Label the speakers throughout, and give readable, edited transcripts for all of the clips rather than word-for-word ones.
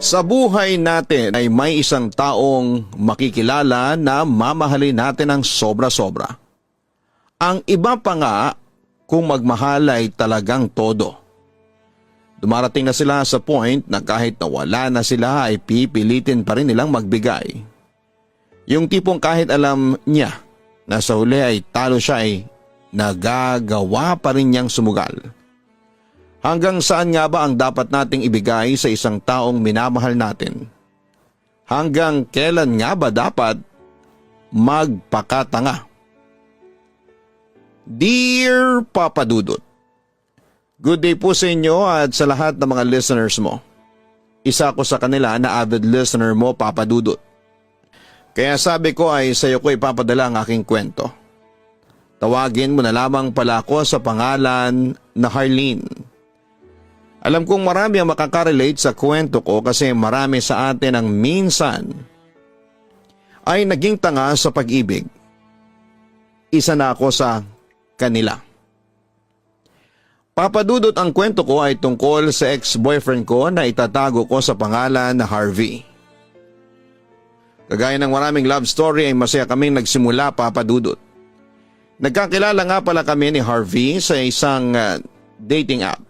Speaker 1: Sa buhay natin ay may isang taong makikilala na mamahalin natin ng sobra-sobra. Ang iba pa nga kung magmahal ay talagang todo. Dumarating na sila sa point na kahit nawala na sila ay pipilitin pa rin nilang magbigay. Yung tipong kahit alam niya na sa huli ay talo siya ay nagagawa pa rin niyang sumugal. Hanggang saan nga ba ang dapat nating ibigay sa isang taong minamahal natin? Hanggang kailan nga ba dapat magpakatanga? Dear Papa Dudut, good day po sa inyo at sa lahat ng mga listeners mo. Isa ko sa kanila na avid listener mo, Papa Dudut. Kaya sabi ko ay sa iyo ko ipapadala ang aking kwento. Tawagin mo na lamang pala ako sa pangalan na Harleen. Alam kong marami ang makaka-relate sa kwento ko kasi marami sa atin ang minsan ay naging tanga sa pag-ibig. Isa na ako sa kanila. Papadudot, ang kwento ko ay tungkol sa ex-boyfriend ko na itatago ko sa pangalan na Harvey. Kagaya ng maraming love story ay masaya kaming nagsimula, Papadudot. Nagkakilala nga pala kami ni Harvey sa isang dating app.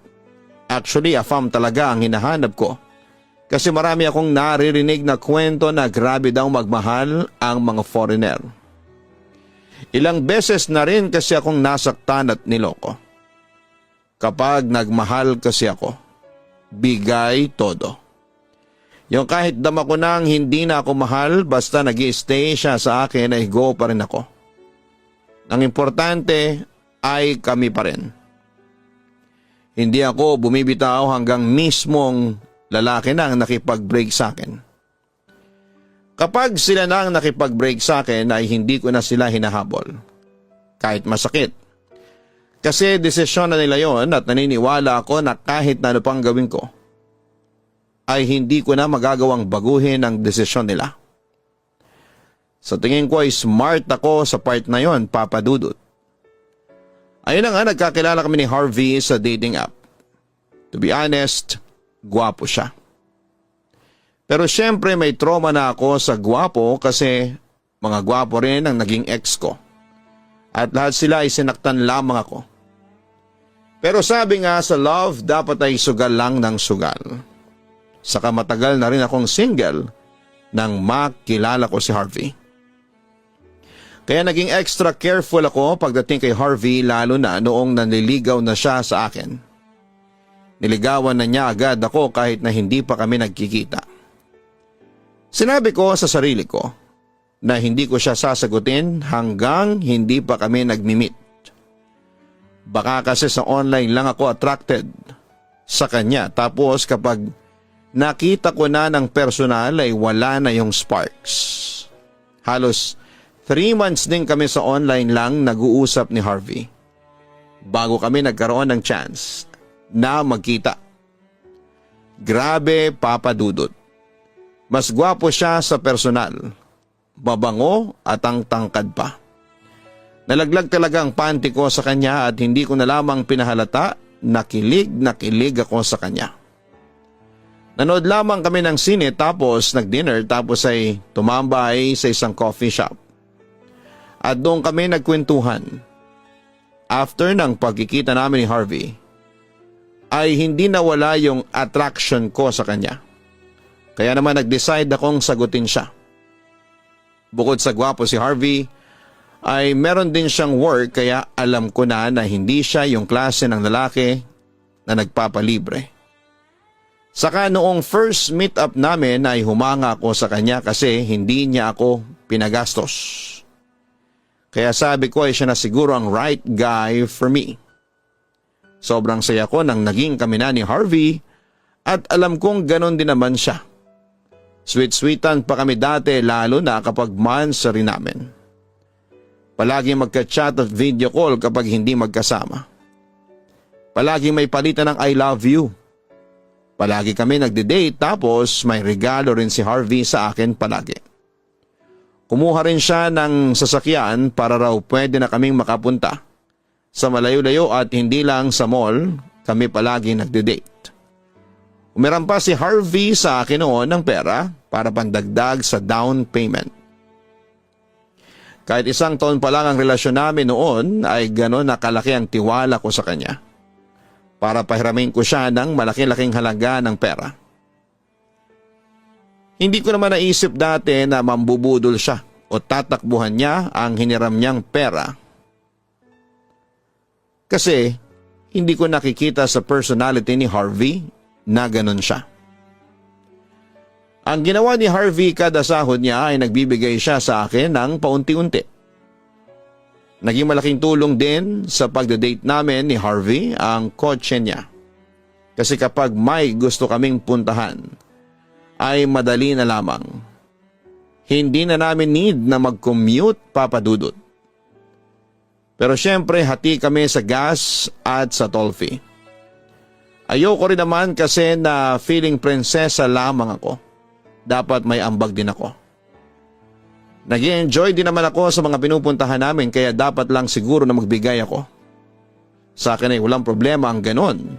Speaker 1: Actually, afam talaga ang hinahanap ko. Kasi marami akong naririnig na kwento na grabe daw magmahal ang mga foreigner. Ilang beses na rin kasi akong nasaktan at niloko. Kapag nagmahal kasi ako, bigay todo. Yung kahit dama ko nang hindi na ako mahal, basta nag-i-stay siya sa akin ay go pa rin ako. Ang importante ay kami pa rin. Hindi ako bumibitaw hanggang mismong lalaki na ang nakipag-break sa akin. Kapag sila na ang nakipag-break sa akin ay hindi ko na sila hinahabol. Kahit masakit. Kasi desisyon na nila yon at naniniwala ako na kahit na ano pang gawin ko, ay hindi ko na magagawang baguhin ang desisyon nila. Sa tingin ko ay smart ako sa part na yon, Papa Dudut. Ayun na nga, nagkakilala kami ni Harvey sa dating app. To be honest, gwapo siya. Pero syempre may trauma na ako sa gwapo kasi mga gwapo rin ang naging ex ko. At lahat sila ay sinaktan lamang ako. Pero sabi nga sa love, dapat ay sugal lang ng sugal. Saka matagal na rin akong single nang makilala ko si Harvey. Kaya naging extra careful ako pagdating kay Harvey, lalo na noong nanliligaw na siya sa akin. Niligawan na niya agad ako kahit na hindi pa kami nagkikita. Sinabi ko sa sarili ko na hindi ko siya sasagutin hanggang hindi pa kami nagmi-meet. Baka kasi sa online lang ako attracted sa kanya, tapos kapag nakita ko na ng personal ay wala na yung sparks. Halos 3 months din kami sa online lang nag-uusap ni Harvey bago kami nagkaroon ng chance na magkita. Grabe, Papa Dudut. Mas gwapo siya sa personal, mabango at ang tangkad pa. Nalaglag talaga ang panty ko sa kanya at hindi ko na lamang pinahalata, nakilig ako sa kanya. Nanood lamang kami ng sine tapos nag-dinner tapos ay tumambay sa isang coffee shop. At doon kami nagkwentuhan. After ng pagkikita namin ni Harvey, ay hindi nawala yung attraction ko sa kanya. Kaya naman nag-decide akong sagutin siya. Bukod sa gwapo si Harvey, ay meron din siyang work kaya alam ko na hindi siya yung klase ng lalaki na nagpapalibre. Saka noong first meet up namin ay humanga ako sa kanya kasi hindi niya ako pinagastos. Kaya sabi ko ay siya na siguro ang right guy for me. Sobrang saya ko nang naging kami na ni Harvey at alam kong ganon din naman siya. Sweet-sweetan pa kami dati lalo na kapag months rin namin. Palagi magka-chat at video call kapag hindi magkasama. Palagi may palitan ng I love you. Palagi kami nagde-date tapos may regalo rin si Harvey sa akin palagi. Kumuha rin siya ng sasakyan para raw pwede na kaming makapunta sa malayo-layo at hindi lang sa mall kami palagi nagde-date. Umiram pa si Harvey sa akin noon ng pera para pandagdag sa down payment. Kahit 1 taon pa lang ang relasyon namin noon ay gano'n na kalaki ang tiwala ko sa kanya para pahiramin ko siya ng malaki-laking halaga ng pera. Hindi ko naman naisip dati na mambubudol siya o tatakbuhan niya ang hiniram niyang pera. Kasi hindi ko nakikita sa personality ni Harvey na ganun siya. Ang ginawa ni Harvey kada sahod niya ay nagbibigay siya sa akin ng paunti-unti. Naging malaking tulong din sa pagdadate namin ni Harvey ang kotse niya. Kasi kapag may gusto kaming puntahan, ay madali na lamang. Hindi na namin need na mag-commute, Papa Dudut. Pero syempre hati kami sa gas at sa toll fee. Ayoko rin naman kasi na feeling prinsesa lamang ako. Dapat may ambag din ako. Nag-enjoy din naman ako sa mga pinupuntahan namin kaya dapat lang siguro na magbigay ako. Sa akin ay walang problema ang ganon.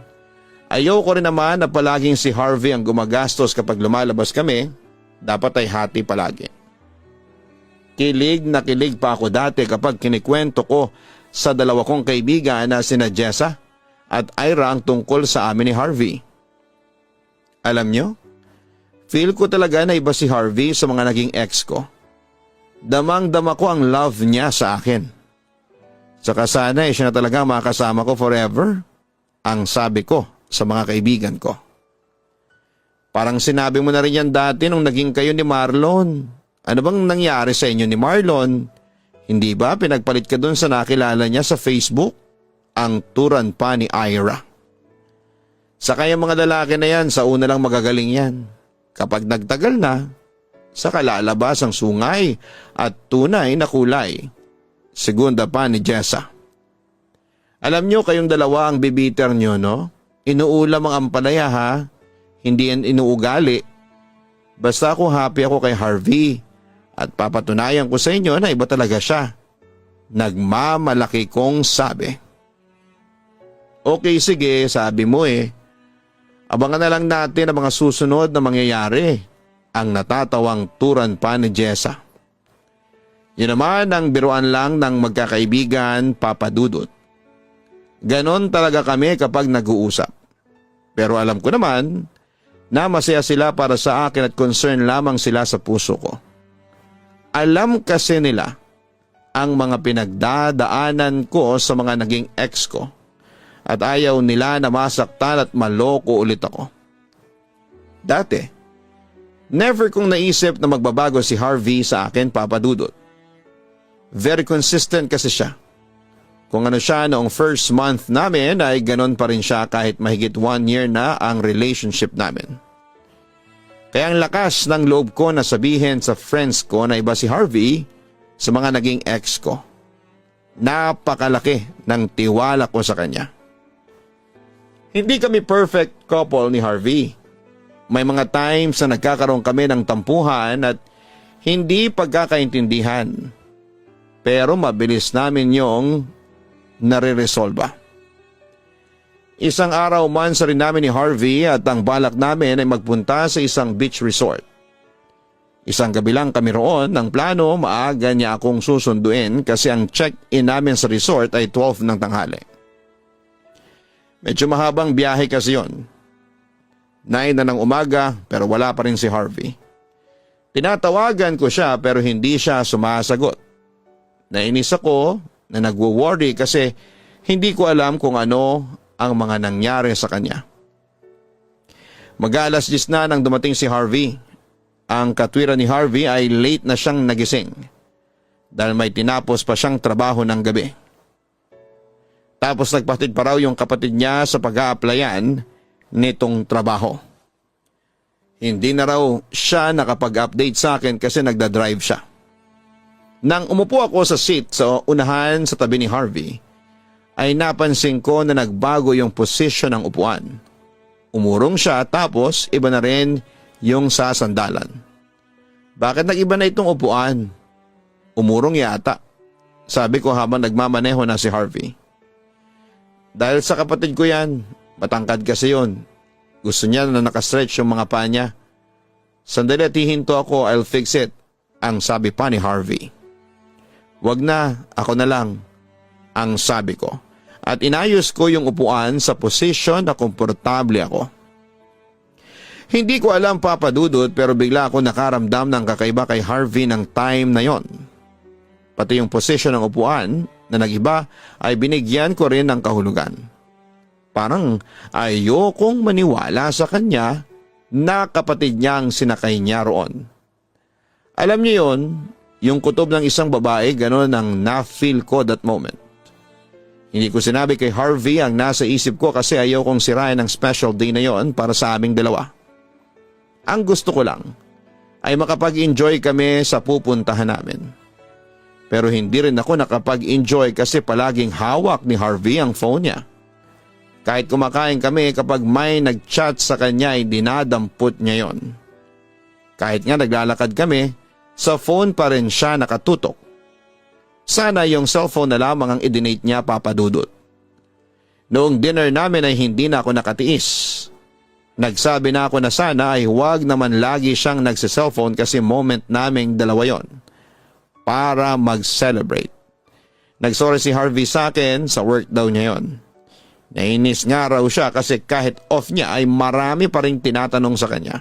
Speaker 1: Ayoko rin naman na palaging si Harvey ang gumagastos kapag lumalabas kami. Dapat ay hati palagi. Kilig na kilig pa ako dati kapag kinikwento ko sa 2 kong kaibigan na sina Jessa at Ira ang tungkol sa amin ni Harvey. Alam nyo, feel ko talaga na iba si Harvey sa mga naging ex ko. Damang-dama ko ang love niya sa akin. Saka sana siya na talaga makasama ko forever, ang sabi ko sa mga kaibigan ko. Parang sinabi mo na rin yan dati nung naging kayo ni Marlon. Ano bang nangyari sa inyo ni Marlon? Hindi ba pinagpalit ka dun sa nakilala niya sa Facebook? Ang turan pa ni Ira. Sa kayang mga lalaki na yan, sa una lang magagaling yan. Kapag nagtagal na, saka lalabas ang sungay at tunay na kulay. Segunda pa ni Jessa. Alam nyo kayong dalawa ang bibiter nyo, no? Inuulam ang ampalaya ha. Hindi yan inuugali. Basta ako happy ako kay Harvey. At papatunayan ko sa inyo na iba talaga siya. Nagmamalaki kong sabi. Okay sige, sabi mo eh. Abangan na lang natin ang mga susunod na mangyayari. Ang natatawang turan pa ni Jessa. Yun naman ang biruan lang ng magkakaibigan, Papa Dudut. Ganon talaga kami kapag nag-uusap. Pero alam ko naman na masaya sila para sa akin at concern lamang sila sa puso ko. Alam kasi nila ang mga pinagdadaanan ko sa mga naging ex ko at ayaw nila na masaktan at maloko ulit ako. Dati, never kong naisip na magbabago si Harvey sa akin, Papa Dudut. Very consistent kasi siya. Kung ano siya noong first month namin ay ganon pa rin siya kahit mahigit 1 year na ang relationship namin. Kaya ang lakas ng loob ko na sabihin sa friends ko na iba si Harvey sa mga naging ex ko. Napakalaki ng tiwala ko sa kanya. Hindi kami perfect couple ni Harvey. May mga times na nagkakaroon kami ng tampuhan at hindi pagkakaintindihan. Pero mabilis namin yung nare-resolba. Isang araw man sa rin namin ni Harvey at ang balak namin ay magpunta sa isang beach resort. Isang gabi lang kami roon, ang plano maaga niya akong susunduin kasi ang check-in namin sa resort ay 12 ng tanghali. Medyo mahabang biyahe kasi yon. 9 na ng umaga pero wala pa rin si Harvey. Tinatawagan ko siya pero hindi siya sumasagot. Nainis ako na nagwo-worry kasi hindi ko alam kung ano ang mga nangyari sa kanya. Mag-alas 10 na nang dumating si Harvey. Ang katwiran ni Harvey ay late na siyang nagising dahil may tinapos pa siyang trabaho ng gabi. Tapos nagpatid pa raw yung kapatid niya sa pag-a-applyan nitong trabaho. Hindi na raw siya nakapag-update sa akin kasi nagdadrive siya. Nang umupo ako sa seat sa unahan sa tabi ni Harvey, ay napansin ko na nagbago yung posisyon ng upuan. Umurong siya tapos iba na rin yung sasandalan. Bakit nag-iba na itong upuan? Umurong yata. Sabi ko habang nagmamaneho na si Harvey. Dahil sa kapatid ko yan, matangkad kasi yun. Gusto niya na nakastretch yung mga paa niya. Sandali at hihinto ako, I'll fix it, ang sabi pa ni Harvey. Wag na, ako na lang, ang sabi ko. At inayos ko yung upuan sa posisyon na komportable ako. Hindi ko alam Papa Dudut pero bigla ako nakaramdam ng kakaiba kay Harvey ng time na yon. Pati yung posisyon ng upuan na nag-iba ay binigyan ko rin ng kahulugan. Parang ayokong maniwala sa kanya na kapatid niya ang sinakay niya roon. Alam niyo yon, yung kutob ng isang babae, gano'n ang na-feel ko that moment. Hindi ko sinabi kay Harvey ang nasa isip ko kasi ayokong sirain ang special day na yon para sa aming dalawa. Ang gusto ko lang ay makapag-enjoy kami sa pupuntahan namin. Pero hindi rin ako nakapag-enjoy kasi palaging hawak ni Harvey ang phone niya. Kahit kumakain kami kapag may nag-chat sa kanya ay dinadampot niya yon. Kahit nga naglalakad kami, sa phone pa rin siya nakatutok. Sana yung cellphone na lamang ang idinate niya Papa Dudut. Noong dinner namin ay hindi na ako nakatiis. Nagsabi na ako na sana ay huwag naman lagi siyang nagse-cellphone kasi moment naming dalawa yon. Para mag-celebrate. Nagsorry si Harvey sa akin sa work daw niya yon. Nainis nga raw siya kasi kahit off niya ay marami pa rin tinatanong sa kanya.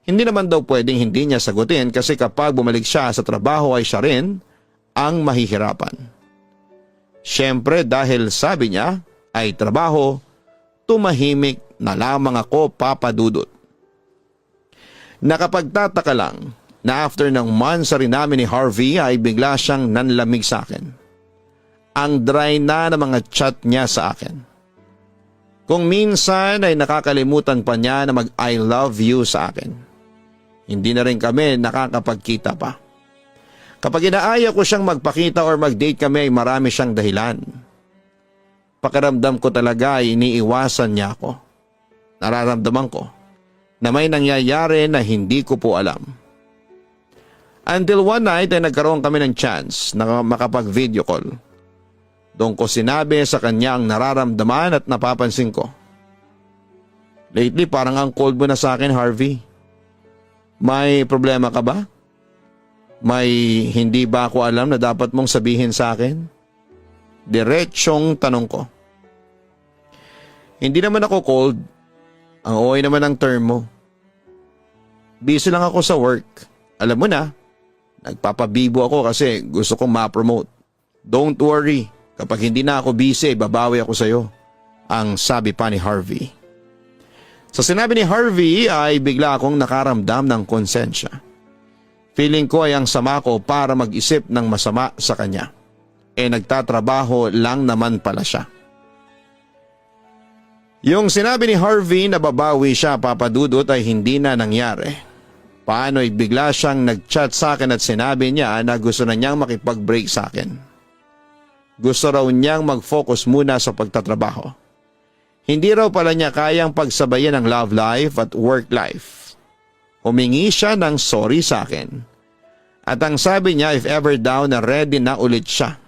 Speaker 1: Hindi naman daw pwedeng hindi niya sagutin kasi kapag bumalik siya sa trabaho ay siya rin ang mahihirapan. Siyempre dahil sabi niya ay trabaho, tumahimik na lamang ako Papa Dudut. Nakapagtataka lang na after ng months rin namin ni Harvey ay bigla siyang nanlamig sa akin. Ang dry na ng mga chat niya sa akin. Kung minsan ay nakakalimutan pa niya na mag-I love you sa akin. Hindi na rin kami nakakapagkita pa. Kapag inaaya ko siyang magpakita or mag-date kami ay marami siyang dahilan. Pakiramdam ko talaga ay iniiwasan niya ako. Nararamdaman ko na may nangyayari na hindi ko po alam. Until one night ay nagkaroon kami ng chance na makapag-video call. Doon ko sinabi sa kanya ang nararamdaman at napapansin ko. Lately parang ang cold mo na sa akin, Harvey. May problema ka ba? May hindi ba ako alam na dapat mong sabihin sa akin? Diretsyong tanong ko. Hindi naman ako cold. Ang okay naman ang term mo. Busy lang ako sa work. Alam mo na, nagpapabibo ako kasi gusto kong ma-promote. Don't worry. Kapag hindi na ako busy, babawi ako sa'yo. Ang sabi pa ni Harvey. Sa sinabi ni Harvey ay bigla akong nakaramdam ng konsensya. Feeling ko ay ang sama ko para mag-isip ng masama sa kanya. Nagtatrabaho lang naman pala siya. Yung sinabi ni Harvey na babawi siya Papa Dudut ay hindi na nangyari. Paano'y bigla siyang nag-chat sa akin at sinabi niya na gusto na niyang makipag-break sa akin. Gusto raw niyang mag-focus muna sa pagtatrabaho. Hindi raw pala niya kayang pagsabayan ang love life at work life. Humingi siya ng sorry sa akin. At ang sabi niya if ever daw na ready na ulit siya,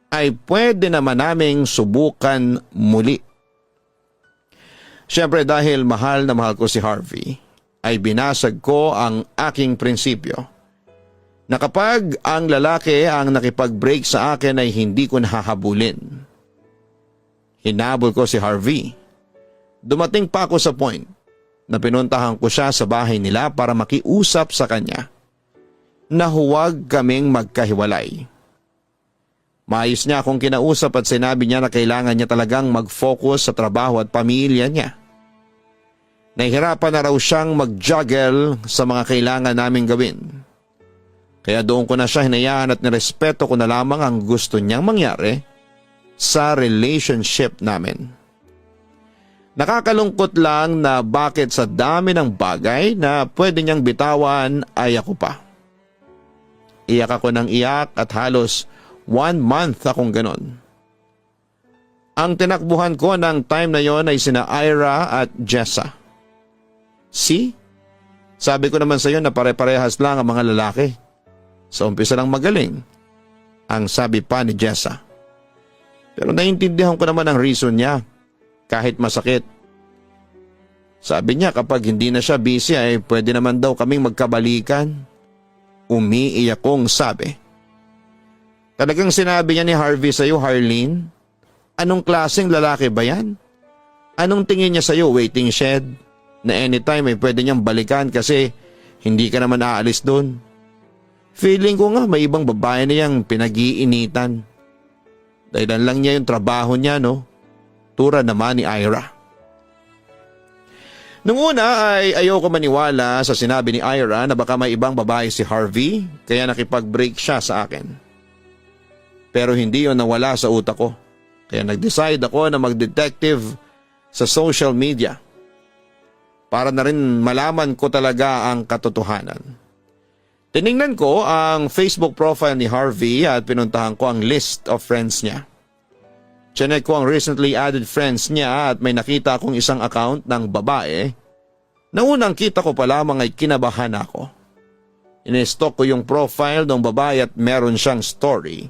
Speaker 1: ay pwede naman naming subukan muli. Siyempre dahil mahal na mahal ko si Harvey, ay binasag ko ang aking prinsipyo. Na kapag ang lalaki ang nakipag-break sa akin ay hindi ko nahahabulin. Hinabol ko si Harvey. Dumating pa ako sa point na pinuntahan ko siya sa bahay nila para makiusap sa kanya na huwag kaming magkahiwalay. Maayos niya akong kinausap at sinabi niya na kailangan niya talagang mag-focus sa trabaho at pamilya niya. Nahihirapan na raw siyang mag-juggle sa mga kailangan naming gawin. Kaya doon ko na siya hinayaan at nirespeto ko na lamang ang gusto niyang mangyari sa relationship namin. Nakakalungkot lang na bakit sa dami ng bagay na pwede niyang bitawan ay ako pa. Iyak ako ng iyak at halos 1 month akong ganon. Ang tinakbuhan ko ng time na yon ay sina Ira at Jessa. See? Sabi ko naman sa iyo na pare-parehas lang ang mga lalaki. Sa umpisa lang magaling, ang sabi pa ni Jessa. Pero naiintindihan ko naman ang reason niya, kahit masakit. Sabi niya kapag hindi na siya busy ay pwede naman daw kaming magkabalikan. Umiiyak kong sabi. Talagang sinabi niya ni Harvey sa'yo, Harleen? Anong klaseng lalaki ba yan? Anong tingin niya sa'yo, waiting shed? Na anytime ay pwede niyang balikan kasi hindi ka naman aalis doon. Feeling ko nga may ibang babae na yang pinag-iinitan. Dahilan lang niya yung trabaho niya, no? Tura naman ni Ira. Nung una ay ayoko maniwala sa sinabi ni Ira na baka may ibang babae si Harvey kaya nakipag-break siya sa akin. Pero hindi yun nawala sa utak ko. Kaya nag-decide ako na mag-detective sa social media para na rin malaman ko talaga ang katotohanan. Tiningnan ko ang Facebook profile ni Harvey at pinuntahan ko ang list of friends niya. Chinek ko ang recently added friends niya at may nakita akong isang account ng babae na unang kita ko pa lamang ay kinabahan ako. Inestalk ko yung profile ng babae at meron siyang story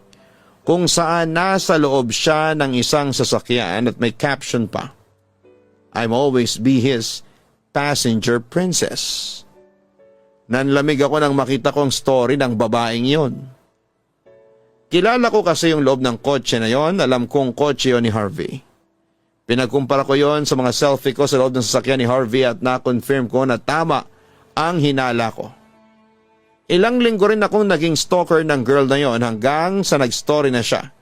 Speaker 1: kung saan nasa loob siya ng isang sasakyan at may caption pa, "I'm always be his passenger princess." Nanlamig ako nang makita kong story ng babaeng yon. Kilala ko kasi yung loob ng kotse na yon, alam kong kotse yon ni Harvey. Pinagkumpara ko yon sa mga selfie ko sa loob ng sasakyan ni Harvey at na-confirm ko na tama ang hinala ko. Ilang linggo rin akong naging stalker ng girl na yon hanggang sa nag-story na siya.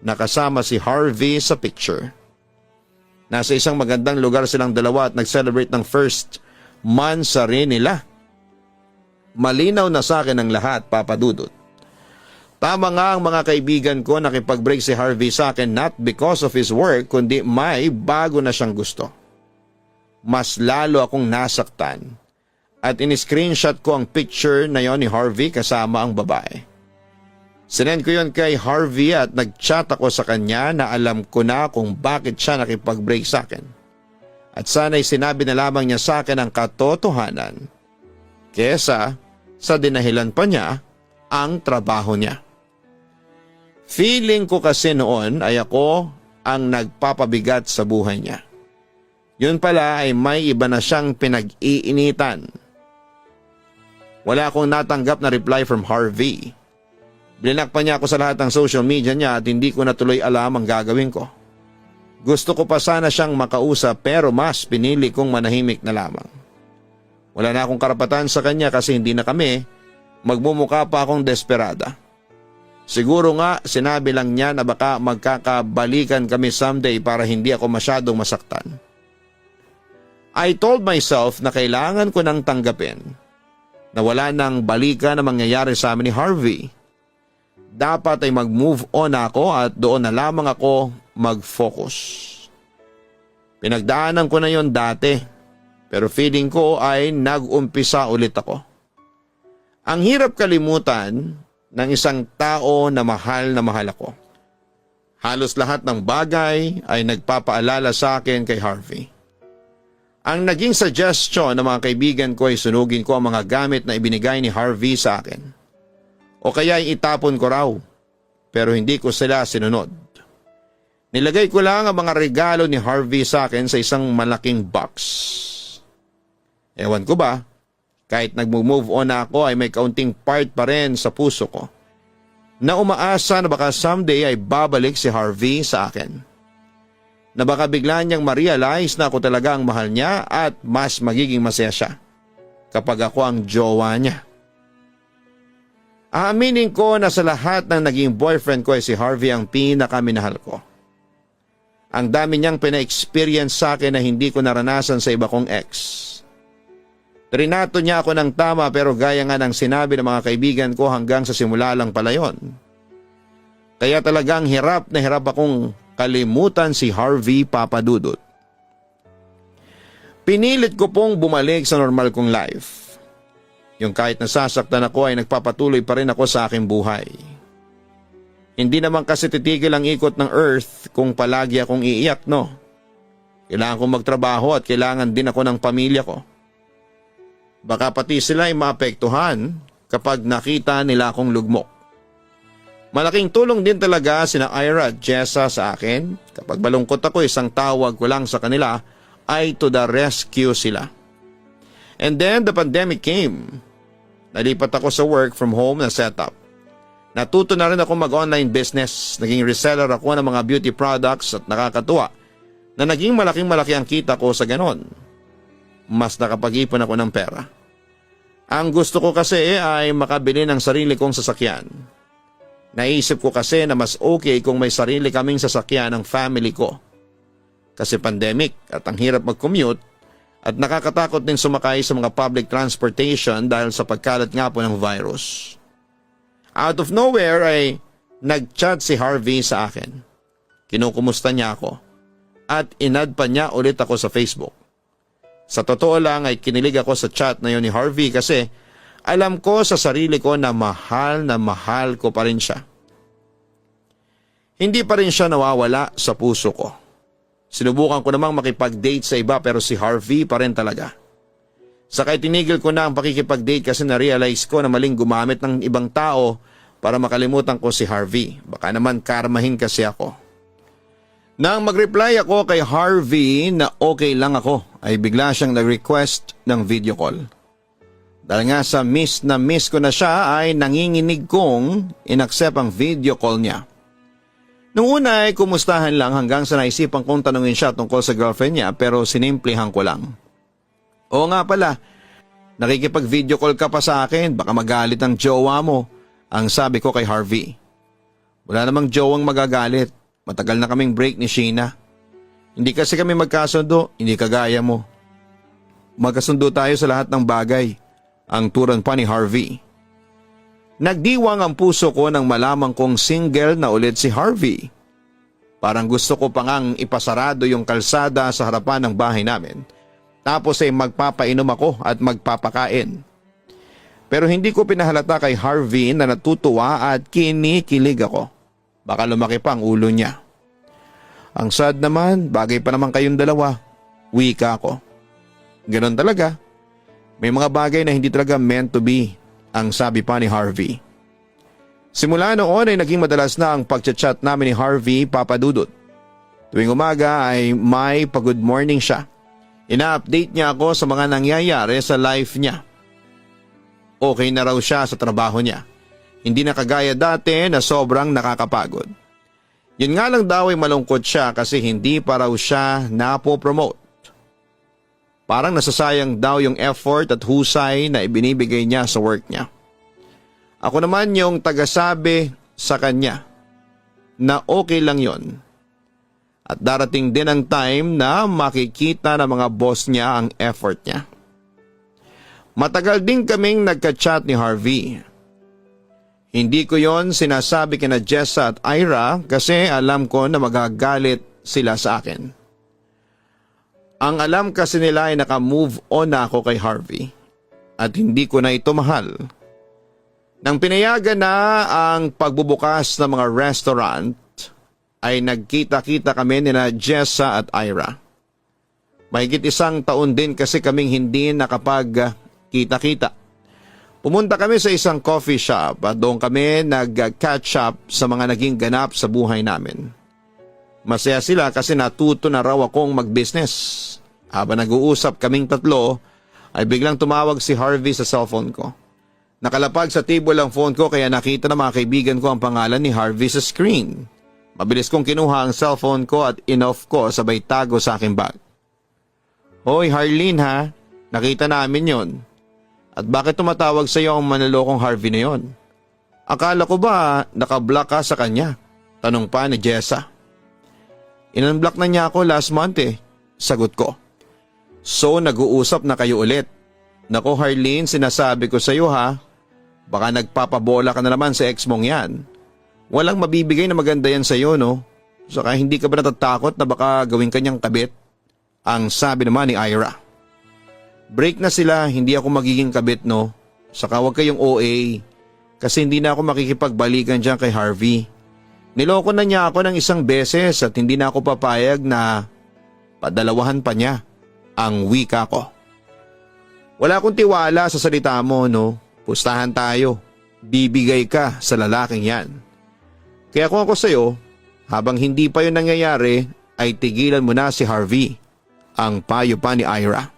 Speaker 1: Nakasama si Harvey sa picture. Nasa isang magandang lugar silang dalawa at nag-celebrate ng first monthsary nila. Malinaw na sa akin ang lahat, Papa Dudut. Tama nga ang mga kaibigan ko nakipag-break si Harvey sa akin not because of his work kundi may bago na siyang gusto. Mas lalo akong nasaktan at in-screenshot ko ang picture na yon ni Harvey kasama ang babae. Sinend ko yon kay Harvey at nag-chat ako sa kanya na alam ko na kung bakit siya nakipag-break sa akin. At sana'y sinabi na lamang niya sa akin ang katotohanan kesa sa dinahilan pa niya ang trabaho niya. Feeling ko kasi noon ay ako ang nagpapabigat sa buhay niya. Yun pala ay may iba na siyang pinag-iinitan. Wala akong natanggap na reply from Harvey. Blinak pa niya ako sa lahat ng social media niya at hindi ko na tuloy alam ang gagawin ko. Gusto ko pa sana siyang makausap pero mas pinili kong manahimik na lamang. Wala na akong karapatan sa kanya kasi hindi na kami, magmumukha pa akong desperada. Siguro nga sinabi lang niya na baka magkakabalikan kami someday para hindi ako masyadong masaktan. I told myself na kailangan ko nang tanggapin na wala nang balikan na mangyayari sa amin ni Harvey. Dapat ay mag-move on ako at doon na lamang ako mag-focus. Pinagdaanan ko na yon dati pero feeling ko ay nag-umpisa ulit ako. Ang hirap kalimutan ng isang tao na mahal ako. Halos lahat ng bagay ay nagpapaalala sa akin kay Harvey. Ang naging suggestion ng mga kaibigan ko ay sunugin ko ang mga gamit na ibinigay ni Harvey sa akin. O kaya ay itapon ko raw, pero hindi ko sila sinunod. Nilagay ko lang ang mga regalo ni Harvey sa akin sa isang malaking box. Ewan ko ba, kahit nag-move on na ako ay may kaunting part pa rin sa puso ko na umaasa na baka someday ay babalik si Harvey sa akin. Na baka bigla niyang ma-realize na ako talaga ang mahal niya at mas magiging masaya siya kapag ako ang jowa niya. Aaminin ko na sa lahat ng naging boyfriend ko ay si Harvey ang pinakaminahal ko. Ang dami niyang pina-experience sa akin na hindi ko naranasan sa iba kong ex. Trinato niya ako ng tama pero gaya nga ng sinabi ng mga kaibigan ko hanggang sa simula lang pala yon. Kaya talagang hirap na hirap akong kalimutan si Harvey, Papa Dudut. Pinilit ko pong bumalik sa normal kong life. Yung kahit nasasaktan ako ay nagpapatuloy pa rin ako sa aking buhay. Hindi naman kasi titigil ang ikot ng earth kung palagi akong iiyak, no? Kailangan kong magtrabaho at kailangan din ako ng pamilya ko. Baka pati sila ay maapektuhan kapag nakita nila akong lugmok. Malaking tulong din talaga sina Ira at Jessa sa akin. Kapag malungkot ako, isang tawag ko lang sa kanila ay to the rescue sila. And then the pandemic came. Nalipat ako sa work from home na setup. Natuto na rin ako mag-online business. Naging reseller ako ng mga beauty products at nakakatuwa na naging malaking-malaki ang kita ko sa ganon. Mas nakapag-ipon ako ng pera. Ang gusto ko kasi ay makabili ng sarili kong sasakyan. Naisip ko kasi na mas okay kung may sarili kaming sasakyan ng family ko. Kasi pandemic at ang hirap mag-commute at nakakatakot din sumakay sa mga public transportation dahil sa pagkalat nga po ng virus. Out of nowhere ay nag-chat si Harvey sa akin. Kinukumusta niya ako at inad pa niya ulit ako sa Facebook. Sa totoo lang ay kinilig ako sa chat na yun ni Harvey kasi alam ko sa sarili ko na mahal ko pa rin siya. Hindi pa rin siya nawawala sa puso ko. Sinubukan ko namang makipag-date sa iba pero si Harvey pa rin talaga. Sakay tinigil ko na ang pakikipag-date kasi na-realize ko na maling gumamit ng ibang tao para makalimutan ko si Harvey. Baka naman karmahin kasi ako. Nang mag-reply ako kay Harvey na okay lang ako, ay bigla siyang nag-request ng video call. Dahil nga sa miss ko na siya ay nanginginig kong inaccept ang video call niya. Nung una ay kumustahan lang hanggang sa naisipan kong tanungin siya tungkol sa girlfriend niya pero sinimplihan ko lang. Oo nga pala, nakikipag-video call ka pa sa akin, baka magalit ang jowa mo, ang sabi ko kay Harvey. Wala namang jowang magagalit. Matagal na kaming break ni Sheena. Hindi kasi kami magkasundo, hindi kagaya mo. Magkasundo tayo sa lahat ng bagay, ang turan pa ni Harvey. Nagdiwang ang puso ko nang malaman kong single na ulit si Harvey. Parang gusto ko pa ngang ipasarado yung kalsada sa harapan ng bahay namin. Tapos ay magpapainom ako at magpapakain. Pero hindi ko pinahalata kay Harvey na natutuwa at kinikilig ako. Baka lumaki pa ang ulo niya. Ang sad naman, bagay pa naman kayong dalawa. Wika ko. Ganon talaga. May mga bagay na hindi talaga meant to be, ang sabi pa ni Harvey. Simula noon ay naging madalas na ang pagchat-chat namin ni Harvey, Papa Dudut. Tuwing umaga ay may pag-good morning siya. Ina-update niya ako sa mga nangyayari sa life niya. Okay na raw siya sa trabaho niya. Hindi na kagaya dati na sobrang nakakapagod. Yun nga lang daw ay malungkot siya kasi hindi pa raw siya napopromote. Parang nasasayang daw yung effort at husay na ibinibigay niya sa work niya. Ako naman yung tagasabi sa kanya na okay lang yon. At darating din ang time na makikita ng mga boss niya ang effort niya. Matagal din kaming nagka-chat ni Harvey. Hindi ko yon sinasabi kina Jessa at Ira kasi alam ko na magagalit sila sa akin. Ang alam kasi nila ay naka-move on na ako kay Harvey at hindi ko na ito mahal. Nang pinayagan na ang pagbubukas ng mga restaurant ay nagkita-kita kami nina Jessa at Ira. Mahigit 1 taon din kasi kaming hindi nakapag-kita-kita. Pumunta kami sa isang coffee shop at doon kami nag-catch up sa mga naging ganap sa buhay namin. Masaya sila kasi natuto na raw akong mag-business. Habang nag-uusap kaming tatlo, ay biglang tumawag si Harvey sa cellphone ko. Nakalapag sa table ang phone ko kaya nakita ng mga kaibigan ko ang pangalan ni Harvey sa screen. Mabilis kong kinuha ang cellphone ko at in-off ko sabay tago sa aking bag. Hoy Harleen ha, nakita namin yon. At bakit tumatawag sa iyo ang manlolokong Harvey na yon? Akala ko ba nakablock ka sa kanya? Tanong pa ni Jessa. In-unblock na niya ako last month sagot ko. So nag-uusap na kayo ulit. Nako Harleen, sinasabi ko sa iyo ha, baka nagpapabola ka na naman sa ex mong yan. Walang mabibigay na maganda yan sa iyo no? Saka hindi ka ba natatakot na baka gawin kanyang kabit? Ang sabi naman ni Ira. Break na sila, hindi ako magiging kabit no. Saka huwag kayong OA kasi hindi na ako makikipagbalikan dyan kay Harvey. Niloko na niya ako ng 1 beses at hindi na ako papayag na padalawahan pa niya ang wika ko. Wala akong tiwala sa salita mo no. Pustahan tayo. Bibigay ka sa lalaking yan. Kaya kung ako sa'yo, habang hindi pa yun nangyayari ay tigilan mo na si Harvey. ang payo pa ni Ira.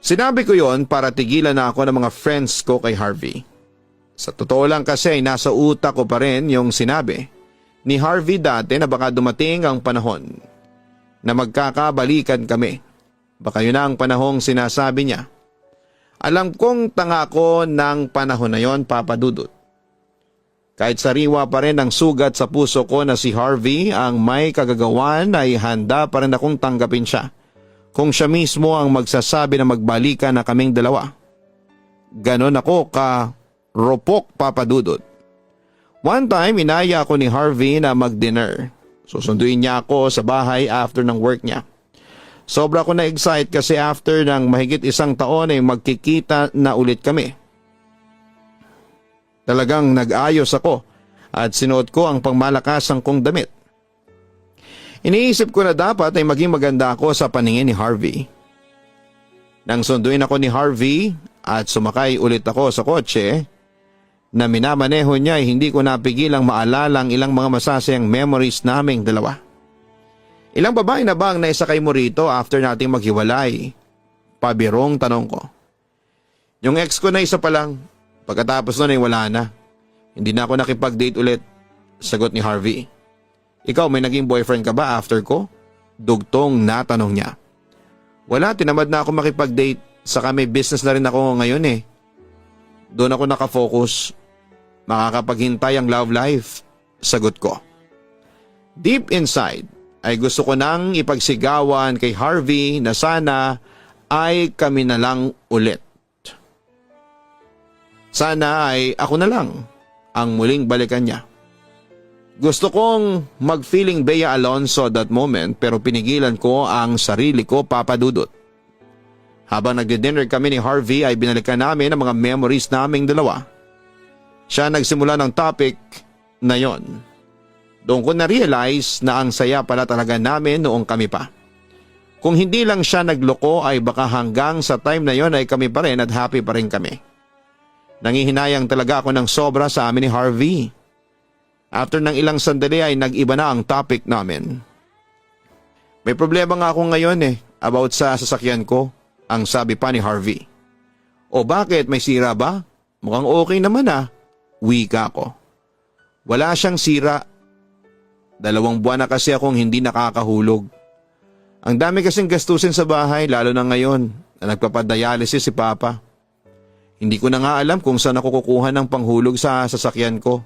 Speaker 1: Sinabi ko yon para tigilan na ako ng mga friends ko kay Harvey. Sa totoo lang kasi nasa utak ko pa rin yung sinabi ni Harvey dati na baka dumating ang panahon na magkakabalikan kami. Baka yun na ang panahong sinasabi niya. Alam kong tanga ko ng panahon na yon, Papa Dudut. Kahit sariwa pa rin ang sugat sa puso ko na si Harvey ang may kagagawan ay handa pa rin akong tanggapin siya. Kung siya mismo ang magsasabi na magbalikan na kaming dalawa. Ganon ako ka-ropok, Papa Dudut. One time, inaya ako ni Harvey na mag-dinner. Susunduin niya ako sa bahay after ng work niya. Sobra ko na-excite kasi after ng mahigit isang taon ay magkikita na ulit kami. Talagang nag-ayos ako at sinuot ko ang pangmalakasang kong damit. Iniisip ko na dapat ay maging maganda ako sa paningin ni Harvey. Nang sunduin ako ni Harvey at sumakay ulit ako sa kotse na minamaneho niya ay hindi ko napigilang maalala ang ilang mga masasayang memories naming dalawa. Ilang babae na ba ang naisakay mo rito after nating maghiwalay? Pabirong tanong ko. Yung ex ko na isa pa lang. Pagkatapos nun ay wala na. Hindi na ako nakipag-date ulit. Sagot ni Harvey. Ikaw, may naging boyfriend ka ba after ko? Dugtong na tanong niya. Wala, tinamad na ako makipag-date. Saka may business na rin ako ngayon eh. Doon ako nakafocus. Makakapaghintay ang love life. Sagot ko. Deep inside, ay gusto ko nang ipagsigawan kay Harvey na sana ay kami na lang ulit. Sana ay ako na lang ang muling balikan niya. Gusto kong mag-feeling Bea Alonzo that moment pero pinigilan ko ang sarili ko, Papa Dudut. Habang nagdi-dinner kami ni Harvey ay binalikan namin ang mga memories naming dalawa. Siya nagsimula ng topic na yon. Doon ko na-realize na ang saya pala talaga namin noong kami pa. Kung hindi lang siya nagloko ay baka hanggang sa time na yon ay kami pa rin at happy pa rin kami. Nangihinayang talaga ako ng sobra sa amin ni Harvey. After ng ilang sandali ay nag-iba na ang topic namin. May problema nga ako ngayon about sa sasakyan ko, ang sabi pa ni Harvey. O bakit, may sira ba? Mukhang okay naman wika ko. Wala siyang sira. 2 buwan na kasi akong hindi nakakahulog. Ang dami kasing gastusin sa bahay lalo na ngayon na nagpapadialysis si Papa. Hindi ko na nga alam kung saan ako kukuha ng panghulog sa sasakyan ko.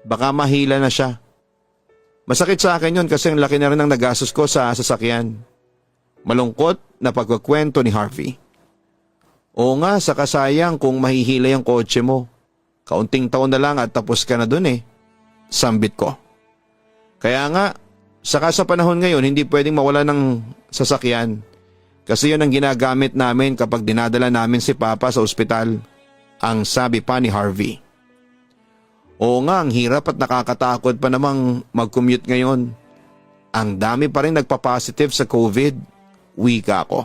Speaker 1: Baka mahila na siya. Masakit sa akin yun kasi ang laki na rin ang nagastos ko sa sasakyan. Malungkot na pagkukwento ni Harvey. Oo nga, saka sayang kung mahihila yung kotse mo. Kaunting taon na lang at tapos ka na dun Sambit ko. Kaya nga, saka sa panahon ngayon hindi pwedeng mawala ng sasakyan. Kasi yun ang ginagamit namin kapag dinadala namin si Papa sa ospital. Ang sabi pa ni Harvey. Oo nga, ang hirap at nakakatakot pa namang mag-commute ngayon. Ang dami pa rin nagpa-positive sa COVID. Wika ko.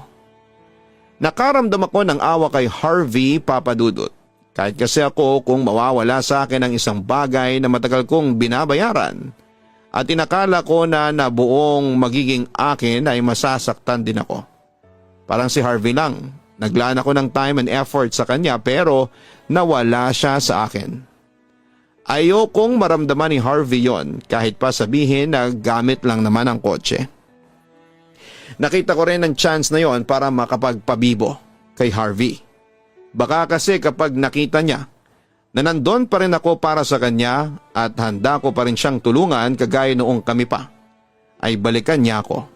Speaker 1: Nakaramdam ako ng awa kay Harvey, Papa Dudut. Kahit kasi ako kung mawawala sa akin ang isang bagay na matagal kong binabayaran at inakala ko na buong magiging akin ay masasaktan din ako. Parang si Harvey lang. Naglaan ako ng time and effort sa kanya pero nawala siya sa akin. Ayokong maramdaman ni Harvey yon kahit pa sabihin na gamit lang naman ang kotse. Nakita ko rin ang chance na yon para makapagpabibo kay Harvey. Baka kasi kapag nakita niya na nandun pa rin ako para sa kanya at handa ko pa rin siyang tulungan kagaya noong kami pa, ay balikan niya ako.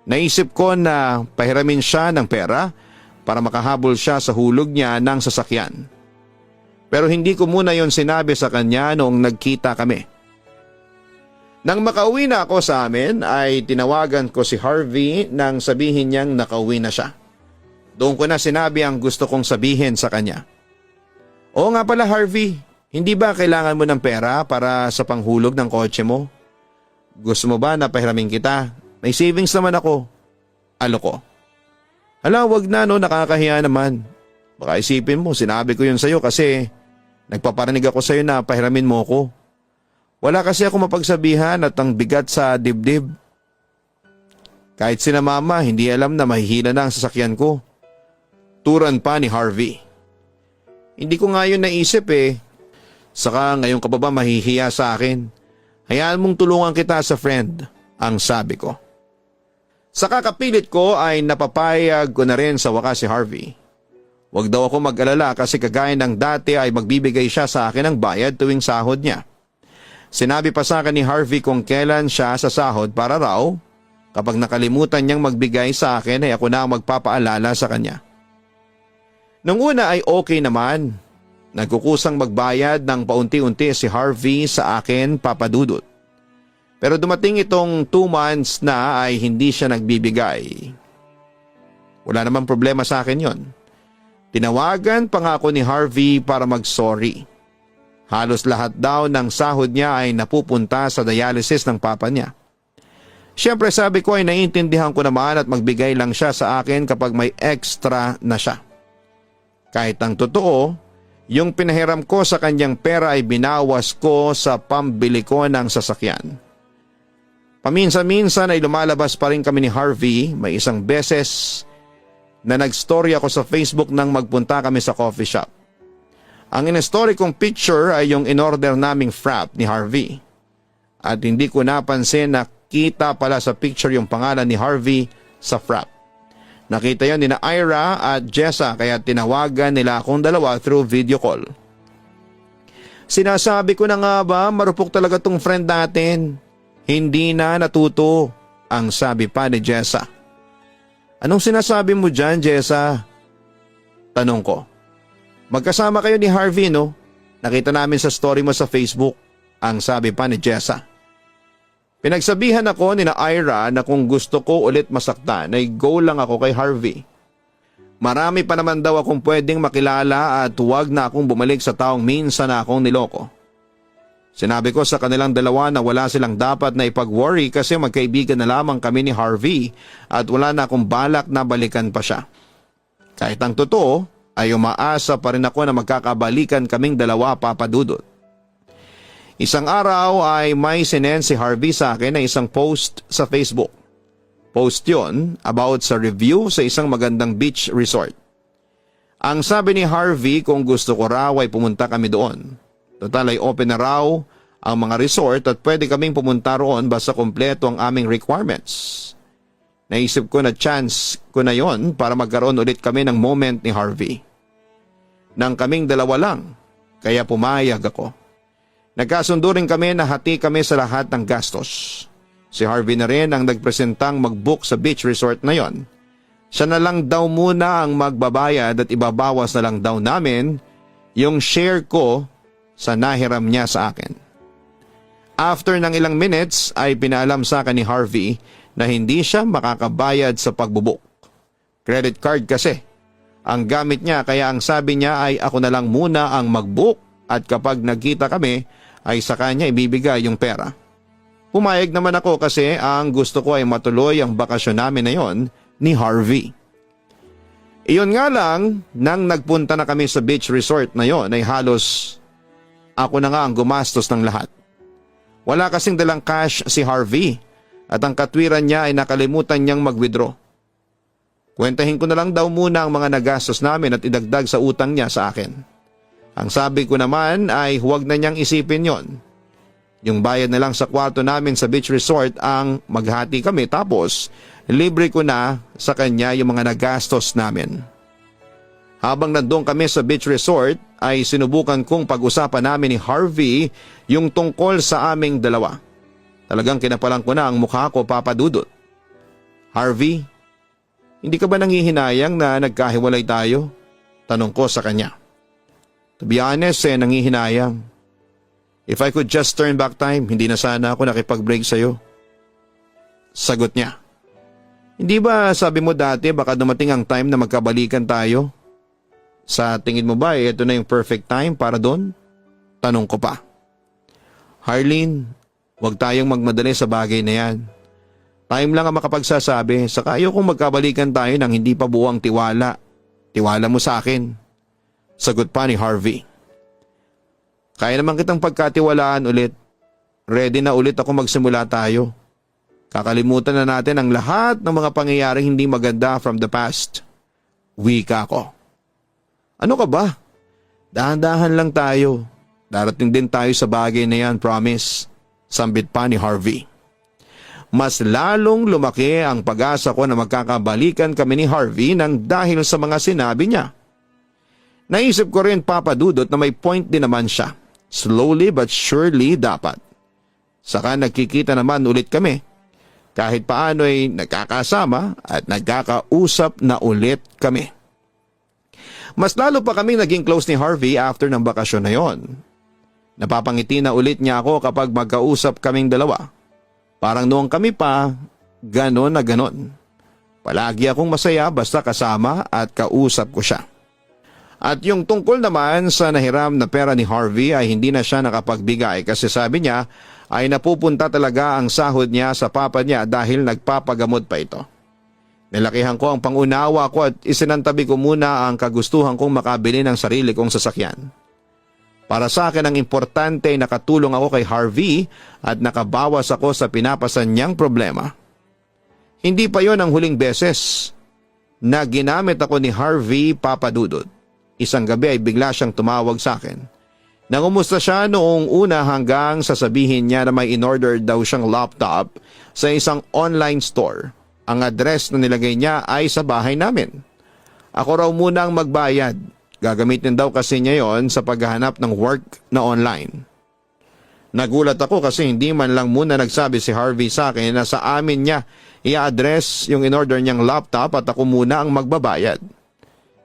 Speaker 1: Naisip ko na pahiramin siya ng pera para makahabol siya sa hulog niya ng sasakyan. Pero hindi ko muna yon sinabi sa kanya noong nagkita kami. Nang makauwi na ako sa amin ay tinawagan ko si Harvey nang sabihin niyang nakauwi na siya. Doon ko na sinabi ang gusto kong sabihin sa kanya. Oo nga pala Harvey, hindi ba kailangan mo ng pera para sa panghulog ng kotse mo? Gusto mo ba na pahiramin kita? May savings naman ako. Aloko. Hala, wag na nakakahiya naman. Baka isipin mo, sinabi ko yun sa'yo kasi nagpaparinig ako sa'yo na pahiramin mo ko. Wala kasi ako mapagsabihan at ang bigat sa dibdib. Kahit sina mama, hindi alam na mahihina na ang sasakyan ko. Turan pa ni Harvey. Hindi ko nga yun naisip eh. Saka ngayon ka pa ba mahihiya sa akin? Hayaan mong tulungan kita sa friend, ang sabi ko. Sa kakapilit ko ay napapayag ko na rin sa wakas si Harvey. Huwag daw ako mag-alala kasi kagaya ng dati ay magbibigay siya sa akin ng bayad tuwing sahod niya. Sinabi pa sa akin ni Harvey kung kailan siya sa sahod para raw kapag nakalimutan niyang magbigay sa akin ay ako na ang magpapaalala sa kanya. Nung una ay okay naman. Nagkukusang magbayad ng paunti-unti si Harvey sa akin, Papa Dudut. Pero dumating itong 2 months na ay hindi siya nagbibigay. Wala namang problema sa akin yon. Tinawagan pa nga ako ni Harvey para mag-sorry. Halos lahat daw ng sahod niya ay napupunta sa dialysis ng papa niya. Siyempre sabi ko ay naiintindihan ko naman at magbigay lang siya sa akin kapag may extra na siya. Kahit ang totoo, yung pinahiram ko sa kanyang pera ay binawas ko sa pambili ko ng sasakyan. Paminsan-minsan ay lumalabas pa rin kami ni Harvey. May isang beses na nag-story ako sa Facebook nang magpunta kami sa coffee shop. Ang in-story kong picture ay yung in-order naming frap ni Harvey. At hindi ko napansin na kita pala sa picture yung pangalan ni Harvey sa frap. Nakita yon ni na Ira at Jessa kaya tinawagan nila akong dalawa through video call. Sinasabi ko na nga ba, marupok talaga tong friend natin. Hindi na natuto, ang sabi pa ni Jessa. Anong sinasabi mo dyan, Jessa? Tanong ko. Magkasama kayo ni Harvey, no? Nakita namin sa story mo sa Facebook, ang sabi pa ni Jessa. Pinagsabihan ako ni na Ira na kung gusto ko ulit masaktan ay go lang ako kay Harvey. Marami pa naman daw akong pwedeng makilala at huwag na akong bumalik sa taong minsan na akong niloko. Sinabi ko sa kanilang dalawa na wala silang dapat na ipag-worry kasi magkaibigan na lamang kami ni Harvey at wala na akong balak na balikan pa siya. Kahit ang totoo ay umaasa pa rin ako na magkakabalikan kaming dalawa, Papa Dudut. Isang araw ay may sinend si Harvey sa akin na isang post sa Facebook. Post yon about sa review sa isang magandang beach resort. Ang sabi ni Harvey kung gusto ko raw ay pumunta kami doon. Total ay open na raw ang mga resort at pwede kaming pumunta roon basta kompleto ang aming requirements. Naisip ko na chance ko na yon para magkaroon ulit kami ng moment ni Harvey. Nang kaming dalawa lang, kaya pumayag ako. Nagkasundo rin kami na hati kami sa lahat ng gastos. Si Harvey na rin ang nagpresentang mag-book sa beach resort na yon. Siya na lang daw muna ang magbabayad at ibabawas na lang daw namin yung share ko sa nahiram niya sa akin. After ng ilang minutes ay pinaalam sa akin ni Harvey na hindi siya makakabayad sa pagbubuk. Credit card kasi ang gamit niya kaya ang sabi niya ay ako na lang muna ang mag-book at kapag nagkita kami ay sa kanya ibibigay yung pera. Pumayag naman ako kasi ang gusto ko ay matuloy ang bakasyon namin na yon ni Harvey. Iyon nga lang, nang nagpunta na kami sa beach resort na yon ay halos ako na nga ang gumastos ng lahat. Wala kasing dalang cash si Harvey at ang katwiran niya ay nakalimutan niyang mag-withdraw. Kwentahin ko na lang daw muna ang mga nagastos namin at idagdag sa utang niya sa akin. Ang sabi ko naman ay huwag na niyang isipin yon. Yung bayad na lang sa kwarto namin sa beach resort ang maghati kami tapos libre ko na sa kanya yung mga nagastos namin. Habang nandun kami sa beach resort ay sinubukan kong pag-usapan namin ni Harvey yung tungkol sa aming dalawa. Talagang kinapalan ko na ang mukha ko, Papa Dudut. Harvey, hindi ka ba nanghihinayang na nagkahiwalay tayo? Tanong ko sa kanya. To be honest, nanghihinayang. If I could just turn back time, hindi na sana ako nakipag-break sa'yo. Sagot niya. Hindi ba sabi mo dati baka dumating ang time na magkabalikan tayo? Sa tingin mo ba ito na yung perfect time para doon? Tanong ko pa. Harleen, huwag tayong magmadali sa bagay na yan. Time lang ang makapagsasabi, saka ayokong magkabalikan tayo nang hindi pa buo ang tiwala. Tiwala mo sa akin. Sagot pa ni Harvey. Kaya naman kitang pagkatiwalaan ulit. Ready na ulit ako magsimula tayo. Kakalimutan na natin ang lahat ng mga pangyayaring hindi maganda from the past. Wika ko. Ano ka ba? Dahan-dahan lang tayo. Darating din tayo sa bagay na yan, promise. Sambit pa ni Harvey. Mas lalong lumaki ang pag-asa ko na magkakabalikan kami ni Harvey nang dahil sa mga sinabi niya. Naisip ko rin, Papa Dudut, na may point din naman siya. Slowly but surely dapat. Saka nagkikita naman ulit kami. Kahit paano ay nagkakasama at nagkakausap na ulit kami. Mas lalo pa kami naging close ni Harvey after ng bakasyon na yon. Napapangiti na ulit niya ako kapag magkausap kaming dalawa. Parang noong kami pa, ganon na ganon. Palagi akong masaya basta kasama at kausap ko siya. At yung tungkol naman sa nahiram na pera ni Harvey ay hindi na siya nakapagbigay kasi sabi niya ay napupunta talaga ang sahod niya sa papa niya dahil nagpapagamot pa ito. Nilakihan ko ang pangunawa ko at isinantabi ko muna ang kagustuhan kong makabili ng sarili kong sasakyan. Para sa akin ang importante ay nakatulong ako kay Harvey at nakabawas ako sa pinapasan niyang problema. Hindi pa yon ang huling beses na ginamit ako ni Harvey, Papa Dudut. Isang gabi ay bigla siyang tumawag sa akin. Nangumusta siya noong una hanggang sasabihin niya na may in-order daw siyang laptop sa isang online store. Ang address na nilagay niya ay sa bahay namin. Ako raw muna ang magbayad. Gagamitin daw kasi niya yon sa paghahanap ng work na online. Nagulat ako kasi hindi man lang muna nagsabi si Harvey sa akin na sa amin niya i-address yung in-order niyang laptop at ako muna ang magbabayad.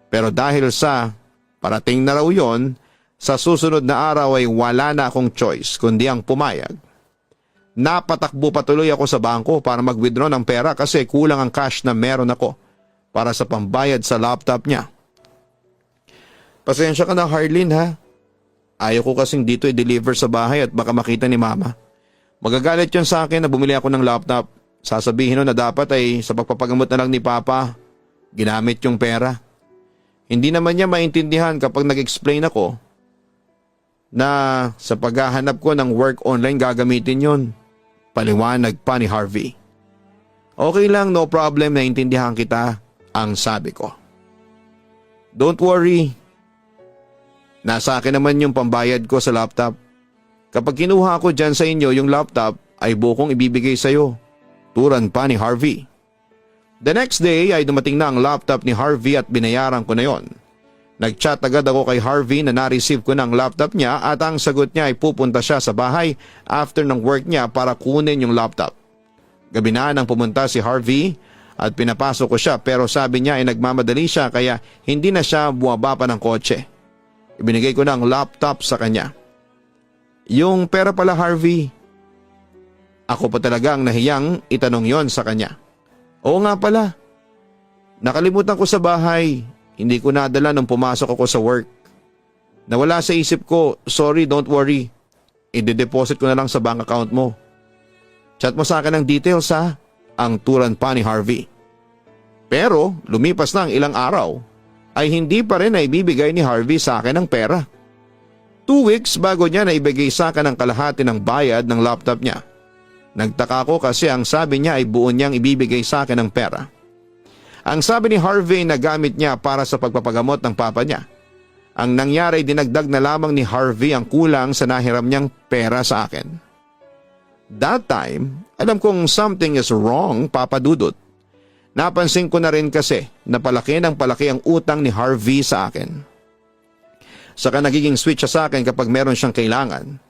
Speaker 1: Pero dahil sa parating na raw yon, sa susunod na araw ay wala na akong choice kundi ang pumayag. Napatakbo patuloy ako sa bangko para mag-withdraw ng pera kasi kulang ang cash na meron ako para sa pambayad sa laptop niya. Pasensya ka na, Harleen, ha? Ayaw ko kasing dito i-deliver sa bahay at baka makita ni Mama. Magagalit yun sa akin na bumili ako ng laptop. Sasabihin nun na dapat ay sa pagpapagamot na lang ni Papa, ginamit yung pera. Hindi naman niya maintindihan kapag nag-explain ako na sa paghahanap ko ng work online gagamitin yon. Paliwanag pa ni Harvey. Okay lang, no problem, naintindihan kita, ang sabi ko. Don't worry. Nasa akin naman yung pambayad ko sa laptop. Kapag kinuha ko dyan sa inyo yung laptop ay bukong ibibigay sa'yo. Turan pa ni Harvey. The next day ay dumating na ang laptop ni Harvey at binayaran ko na yon. Nag-chat agad ako kay Harvey na na-receive ko ng laptop niya at ang sagot niya ay pupunta siya sa bahay after ng work niya para kunin yung laptop. Gabi na nang pumunta si Harvey at pinapasok ko siya pero sabi niya ay nagmamadali siya kaya hindi na siya bumaba pa ng kotse. Ibinigay ko na ang laptop sa kanya. Yung pera pala, Harvey. Ako pa talaga ang nahiyang itanong yon sa kanya. Oo nga pala. Nakalimutan ko sa bahay. Hindi ko nadala nung pumasok ako sa work. Nawala sa isip ko, sorry, don't worry. I-deposit ko na lang sa bank account mo. Chat mo sa akin ng details ha, ang turan pa ni Harvey. Pero lumipas na ang ilang araw, ay hindi pa rin naibibigay ni Harvey sa akin ang pera. 2 weeks bago niya naibigay sa akin ang kalahati ng bayad ng laptop niya. Nagtaka ko kasi ang sabi niya ay buo niyang ibibigay sa akin ang pera. Ang sabi ni Harvey na gamit niya para sa pagpapagamot ng papa niya. Ang nangyari dinagdag na lamang ni Harvey ang kulang sa nahiram niyang pera sa akin. That time, alam kong something is wrong, Papa Dudut. Napansin ko na rin kasi na palaki ng palaki ang utang ni Harvey sa akin. Saka nagiging switch siya sa akin kapag meron siyang kailangan.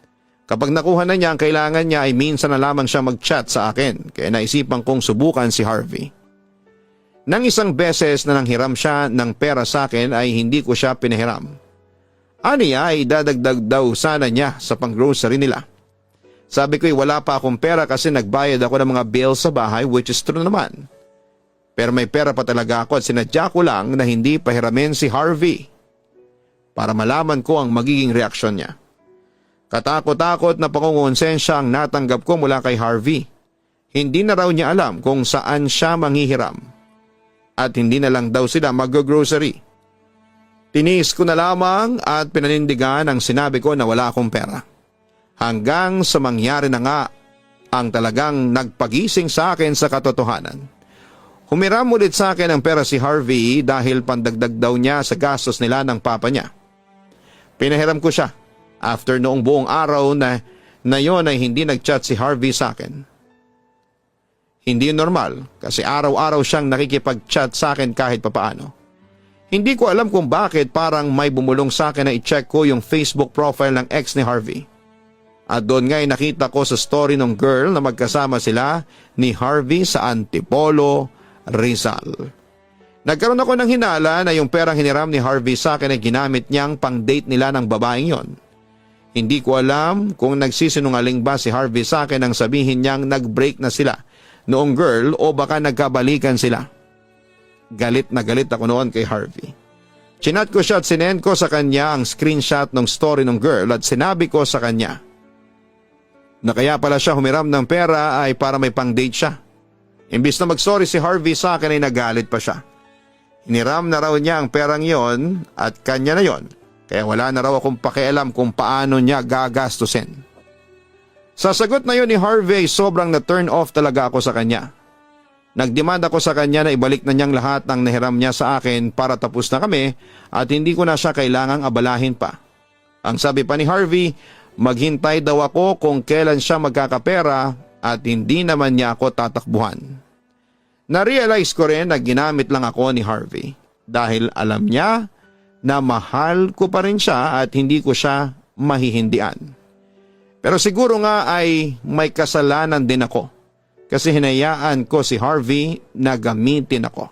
Speaker 1: Kapag nakuha na niya ang kailangan niya ay minsan na lamang siya mag-chat sa akin kaya naisipan kong subukan si Harvey. Nang isang beses na nanghiram siya ng pera sa akin ay hindi ko siya pinahiram. Aniya ay dadagdag daw sana niya sa pang-grocery nila. Sabi ko'y wala pa akong pera kasi nagbayad ako ng mga bills sa bahay which is true naman. Pero may pera pa talaga ako at sinadya ko lang na hindi pahiramin si Harvey para malaman ko ang magiging reaksyon niya. Katakot-takot na pangungonsensya ang natanggap ko mula kay Harvey. Hindi na raw niya alam kung saan siya manghihiram at hindi na lang daw sila mag-grocery. Tiniis ko na lamang at pinanindigan ang sinabi ko na wala akong pera. Hanggang sa mangyari na nga ang talagang nagpagising sa akin sa katotohanan. Humiram ulit sa akin ng pera si Harvey dahil pandagdag daw niya sa gastos nila ng papa niya. Pinahiram ko siya after noong buong araw na yon ay hindi nagchat si Harvey sa akin. Hindi normal kasi araw-araw siyang nakikipag-chat sa akin kahit papaano. Hindi ko alam kung bakit parang may bumulong sa akin na i-check ko yung Facebook profile ng ex ni Harvey. At doon nga ay nakita ko sa story ng girl na magkasama sila ni Harvey sa Antipolo, Rizal. Nagkaroon ako ng hinala na yung perang hiniram ni Harvey sa akin ay ginamit niyang pang-date nila ng babaeng yon. Hindi ko alam kung nagsisinungaling ba si Harvey sa akin nang sabihin niyang nag-break na sila noong girl o baka nagkabalikan sila. Galit na galit ako noon kay Harvey. Chinat ko siya at sinend ko sa kanya ang screenshot ng story ng girl at sinabi ko sa kanya na kaya pala siya humiram ng pera ay para may pang-date siya. Imbis na mag-sorry si Harvey sa akin ay nagalit pa siya. Hiniram na raw niya ang perang yon at kanya na yon. Kaya wala na raw akong pakialam kung paano niya gagastusin. Sa sagot na yun ni Harvey, sobrang na-turn off talaga ako sa kanya. Nagdemand ako sa kanya na ibalik na niyang lahat ng nahiram niya sa akin para tapos na kami at hindi ko na siya kailangang abalahin pa. Ang sabi pa ni Harvey, maghintay daw ako kung kailan siya magkakapera at hindi naman niya ako tatakbuhan. Na-realize ko rin na ginamit lang ako ni Harvey dahil alam niya na mahal ko pa rin siya at hindi ko siya mahihindian. Pero siguro nga ay may kasalanan din ako kasi hinayaan ko si Harvey na gamitin ako.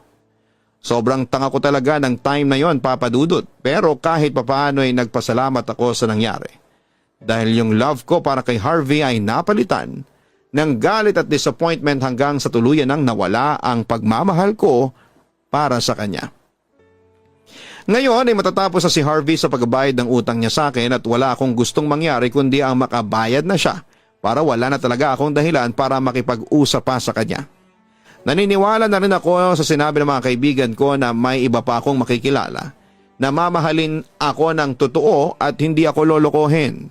Speaker 1: Sobrang tanga ko talaga ng time na yon, Papa Dudut, pero kahit papaano ay nagpasalamat ako sa nangyari. Dahil yung love ko para kay Harvey ay napalitan ng galit at disappointment hanggang sa tuluyan nang nawala ang pagmamahal ko para sa kanya. Ngayon ay matatapos na si Harvey sa pagbayad ng utang niya sa akin at wala akong gustong mangyari kundi ang makabayad na siya para wala na talaga akong dahilan para makipag-usap pa sa kanya. Naniniwala na rin ako sa sinabi ng mga kaibigan ko na may iba pa akong makikilala na mamahalin ako ng totoo at hindi ako lolokohin.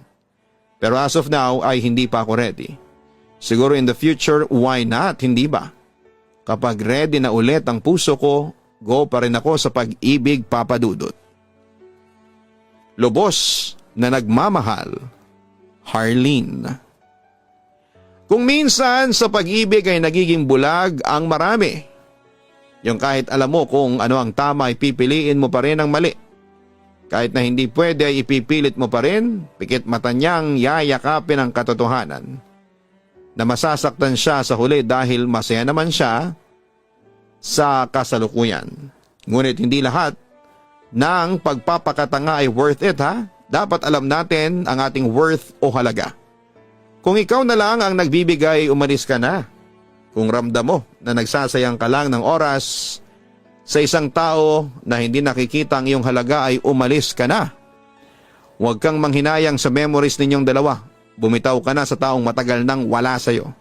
Speaker 1: Pero as of now ay hindi pa ako ready. Siguro in the future, why not, hindi ba? Kapag ready na ulit ang puso ko, go pa rin ako sa pag-ibig, Papa Dudut. Lubos na nagmamahal, Harleen. Kung minsan sa pag-ibig ay nagiging bulag ang marami. Yung kahit alam mo kung ano ang tama ay pipiliin mo pa rin ang mali. Kahit na hindi pwede ay ipipilit mo pa rin, pikit mata niyang yayakapin ang katotohanan. Na masasaktan siya sa huli dahil masaya naman siya sa kasalukuyan. Ngunit hindi lahat ng pagpapakatanga ay worth it, ha? Dapat alam natin ang ating worth o halaga. Kung ikaw na lang ang nagbibigay, umalis ka na. Kung ramdam mo na nagsasayang ka lang ng oras sa isang tao na hindi nakikita ang iyong halaga ay umalis ka na. Huwag kang manghinayang sa memories ninyong dalawa. Bumitaw ka na sa taong matagal nang wala sa'yo.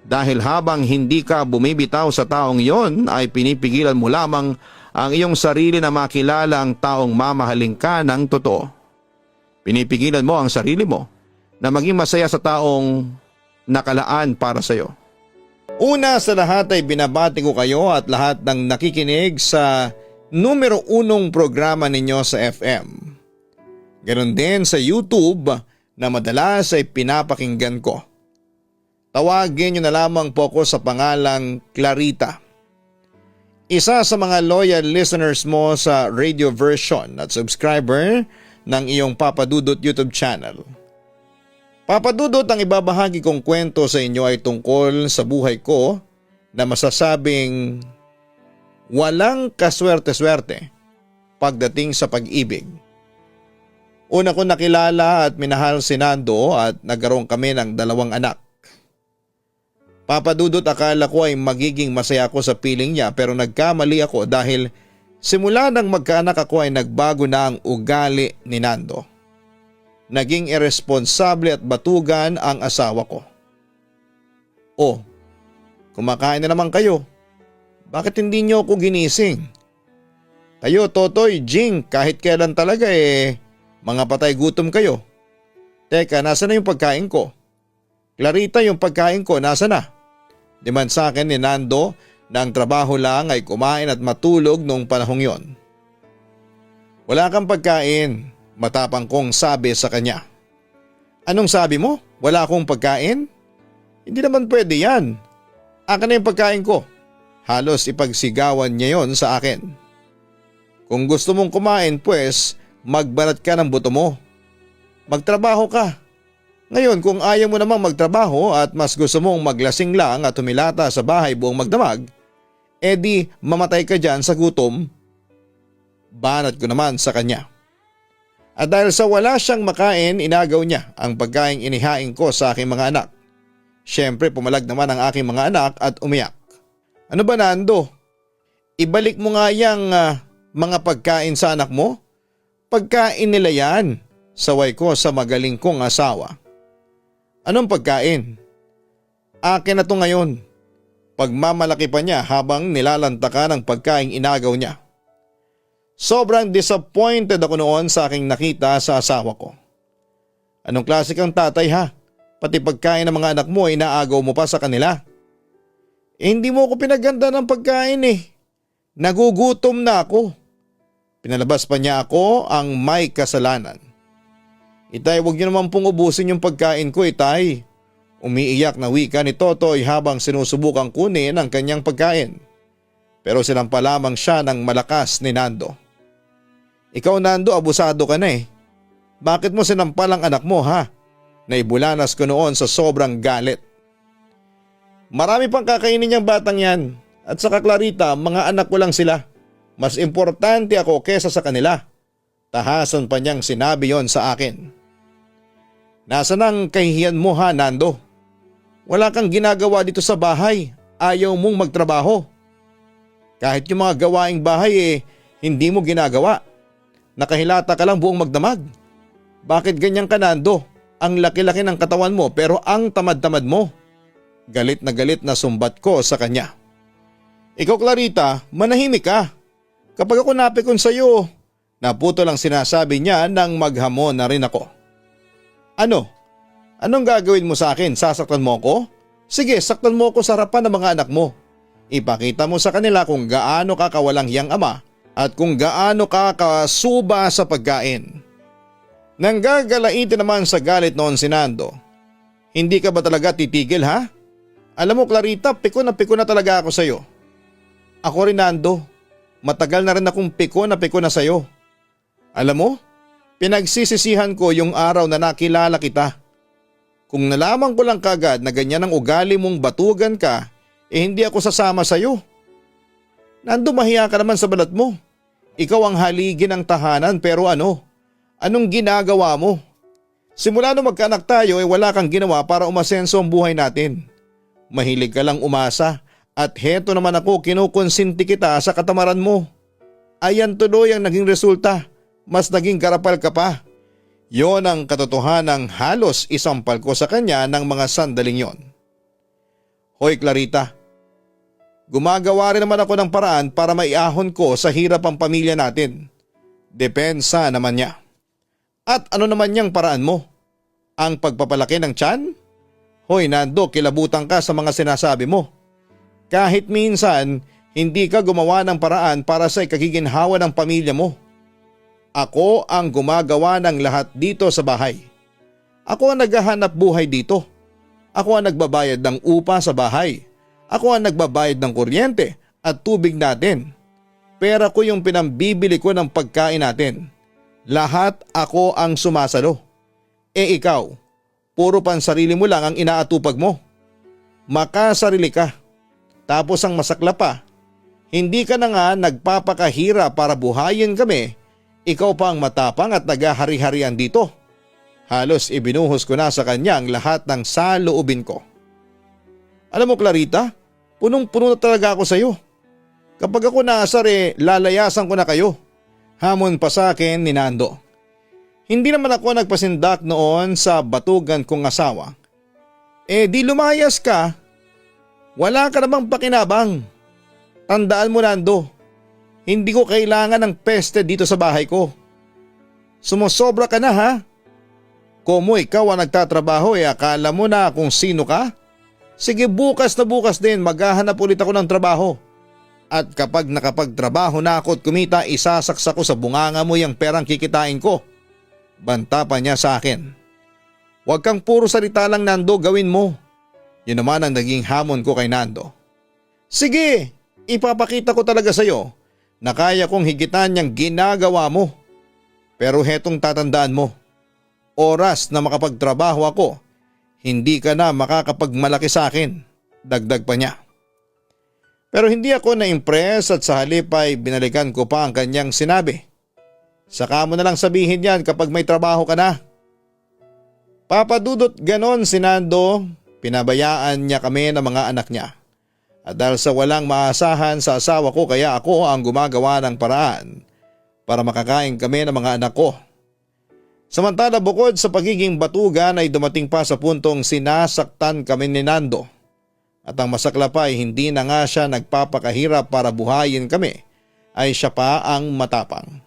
Speaker 1: Dahil habang hindi ka bumibitaw sa taong iyon ay pinipigilan mo lamang ang iyong sarili na makilala ang taong mamahalin ka ng totoo. Pinipigilan mo ang sarili mo na maging masaya sa taong nakalaan para sa iyo. Una sa lahat ay binabati ko kayo at lahat ng nakikinig sa numero 1 programa ninyo sa FM. Ganon din sa YouTube na madalas ay pinapakinggan ko. Tawagin niyo na lamang po ako sa pangalang Clarita. Isa sa mga loyal listeners mo sa radio version at subscriber ng iyong Papa Dudut YouTube channel. Papa Dudut, ang ibabahagi kong kwento sa inyo ay tungkol sa buhay ko na masasabing walang kaswerte-swerte pagdating sa pag-ibig. Una ko nakilala at minahal si Nando at nagkaroon kami ng 2 anak. Papa Dudut, akala ko ay magiging masaya ako sa piling niya pero nagkamali ako dahil simula nang magkaanak ako ay nagbago na ang ugali ni Nando. Naging irresponsable at batugan ang asawa ko. Oh, kumakain na naman kayo. Bakit hindi niyo ako ginising? Kayo, Totoy, Jing, kahit kailan talaga mga patay gutom kayo. Teka, nasa na yung pagkain ko? Clarita, yung pagkain ko nasa na? Demand sa akin ni Nando na ang trabaho lang ay kumain at matulog noong panahong yon. Wala kang pagkain, matapang kong sabi sa kanya. Anong sabi mo? Wala akong pagkain? Hindi naman pwede yan. Akin na yung pagkain ko. Halos ipagsigawan niya yon sa akin. Kung gusto mong kumain pues magbarat ka ng buto mo. Magtrabaho ka. Ngayon kung ayaw mo namang magtrabaho at mas gusto mong maglasing lang at humilata sa bahay buong magdamag, edi mamatay ka dyan sa gutom. Banat ko naman sa kanya. At dahil sa wala siyang makain, inagaw niya ang pagkaing inihain ko sa aking mga anak. Siyempre pumalag naman ang aking mga anak at umiyak. Ano ba Nando? Ibalik mo nga yung mga pagkain sa anak mo? Pagkain nila yan, saway ko sa magaling kong asawa. Anong pagkain? Akin na to ngayon. Pagmamalaki pa niya habang nilalantakan ang pagkaing inagaw niya. Sobrang disappointed ako noon sa aking nakita sa asawa ko. Anong klase kang tatay ha? Pati pagkain ng mga anak mo ay inaagaw mo pa sa kanila. Hindi mo ako pinaganda ng pagkain eh. Nagugutom na ako. Pinalabas pa niya ako ang may kasalanan. Itay, huwag niyo naman pong ubusin yung pagkain ko, itay. Umiiyak na wika ni Totoy habang sinusubukang kunin ang kanyang pagkain. Pero sinampa lamang siya ng malakas ni Nando. Ikaw Nando, abusado ka na eh. Bakit mo sinampal ang anak mo ha? Naibulanas ko noon sa sobrang galit. Marami pang kakainin niyang batang yan. At saka Clarita, mga anak ko lang sila. Mas importante ako kesa sa kanila. Tahasan pa niyang sinabi yon sa akin. Nasaan ang kahihiyan mo ha Nando? Wala kang ginagawa dito sa bahay. Ayaw mong magtrabaho. Kahit yung mga gawaing bahay hindi mo ginagawa. Nakahilata ka lang buong magdamag. Bakit ganyan ka Nando? Ang laki-laki ng katawan mo pero ang tamad-tamad mo. Galit na sumbat ko sa kanya. Ikaw Clarita, manahimik ka. Kapag ako napikon sa iyo, naputo lang sinasabi niya nang maghamon na rin ako. Ano? Anong gagawin mo sa akin? Sasaktan mo ako? Sige, saktan mo ako sa harapan ng mga anak mo. Ipakita mo sa kanila kung gaano ka kawalang hiyang ama at kung gaano ka kasuba sa pagkain. Nanggagalaitin naman sa galit noon si Nando. Hindi ka ba talaga titigil ha? Alam mo Clarita, piko na talaga ako sa iyo. Ako rin Nando, matagal na rin akong piko na sa iyo. Alam mo, pinagsisisihan ko yung araw na nakilala kita. Kung nalaman ko lang kagad na ganyan ang ugali mong batugan ka, hindi ako sasama sa iyo. Nando, mahiya ka naman sa balat mo. Ikaw ang haligi ng tahanan pero anong ginagawa mo? Simula nung magkaanak tayo wala kang ginawa para umasenso ang buhay natin. Mahilig ka lang umasa at heto naman ako kinukonsinti kita sa katamaran mo. Ayan tuloy ang naging resulta, mas naging karapal ka pa. Yon ang katotohanang halos isampal ko sa kanya ng mga sandaling yon. Hoy Clarita, gumagawa rin naman ako ng paraan para maiahon ko sa hirap ang pamilya natin. Depensa naman niya. At ano naman niyang paraan mo? Ang pagpapalaki ng tiyan? Hoy Nando, kilabutan ka sa mga sinasabi mo. Kahit minsan, hindi ka gumawa ng paraan para sa ikagiginhawa ng pamilya mo. Ako ang gumagawa ng lahat dito sa bahay. Ako ang naghahanap buhay dito. Ako ang nagbabayad ng upa sa bahay. Ako ang nagbabayad ng kuryente at tubig natin. Pera ko yung pinambibili ko ng pagkain natin. Lahat ako ang sumasalo. Ikaw, puro pansarili mo lang ang inaatupag mo. Makasarili ka. Tapos ang masakla pa, hindi ka na nga nagpapakahira para buhayin kami, ikaw pa ang matapang at nagahari-harian dito. Halos ibinuhos ko na sa kanya ang lahat ng saloobin ko. Alam mo Clarita, punong-puno na talaga ako sa iyo. Kapag ako naasar lalayasan ko na kayo. Hamon pa sa akin ni Nando. Hindi naman ako nagpasindak noon sa batugan kong asawa. Di lumayas ka. Wala ka namang pakinabang. Tandaan mo Nando, hindi ko kailangan ng peste dito sa bahay ko. Sumosobra ka na ha? Komo ikaw ang nagtatrabaho akala mo na kung sino ka? Sige bukas na bukas din maghahanap ulit ako ng trabaho. At kapag nakapagtrabaho na ako at kumita isasaksa ko sa bunganga mo yung perang kikitain ko. Banta pa niya sa akin. Huwag kang puro salita lang Nando gawin mo. Yun naman ang naging hamon ko kay Nando. Sige, ipapakita ko talaga sa'yo na kaya kong higitan yung ginagawa mo. Pero hetong tatandaan mo. Oras na makapagtrabaho ako, hindi ka na makakapagmalaki sa akin, dagdag pa niya. Pero hindi ako na-impress at sa halip ay binalikan ko pa ang kanyang sinabi. Saka mo na lang sabihin yan kapag may trabaho ka na. Papadudot ganon si Nando, pinabayaan niya kami ng mga anak niya. At dahil sa walang maasahan sa asawa ko kaya ako ang gumagawa ng paraan para makakain kami ng mga anak ko. Samantala bukod sa pagiging batugan ay dumating pa sa puntong sinasaktan kami ni Nando. At ang masaklap ay hindi na nga siya nagpapakahirap para buhayin kami, ay siya pa ang matapang.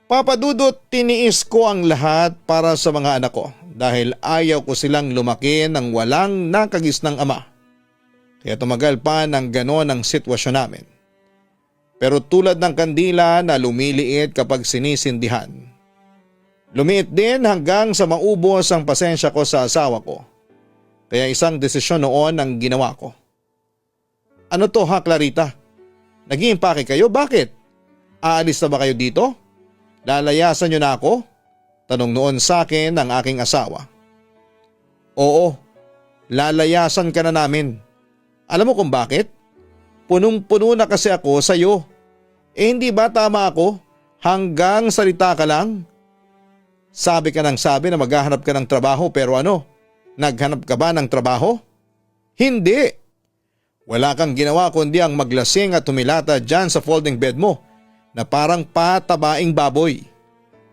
Speaker 1: Papadudot tiniis ko ang lahat para sa mga anak ko dahil ayaw ko silang lumaki ng walang nakagisnang ama. Kaya tumagal pa ng ganon ang sitwasyon namin. Pero tulad ng kandila na lumiliit kapag sinisindihan. Lumiit din hanggang sa maubos ang pasensya ko sa asawa ko. Kaya isang desisyon noon ang ginawa ko. Ano to ha Clarita? Nag-iimpake kayo? Bakit? Aalis na ba kayo dito? Lalayasan niyo na ako? Tanong noon sa akin ng aking asawa. Oo, lalayasan ka na namin. Alam mo kung bakit? Punong-puno na kasi ako sa iyo. Hindi ba tama ako? Hanggang salita ka lang? Sabi ka ng sabi na maghahanap ka ng trabaho pero ano? Naghanap ka ba ng trabaho? Hindi. Wala kang ginawa kundi ang maglasing at humilata dyan sa folding bed mo na parang patabaing baboy.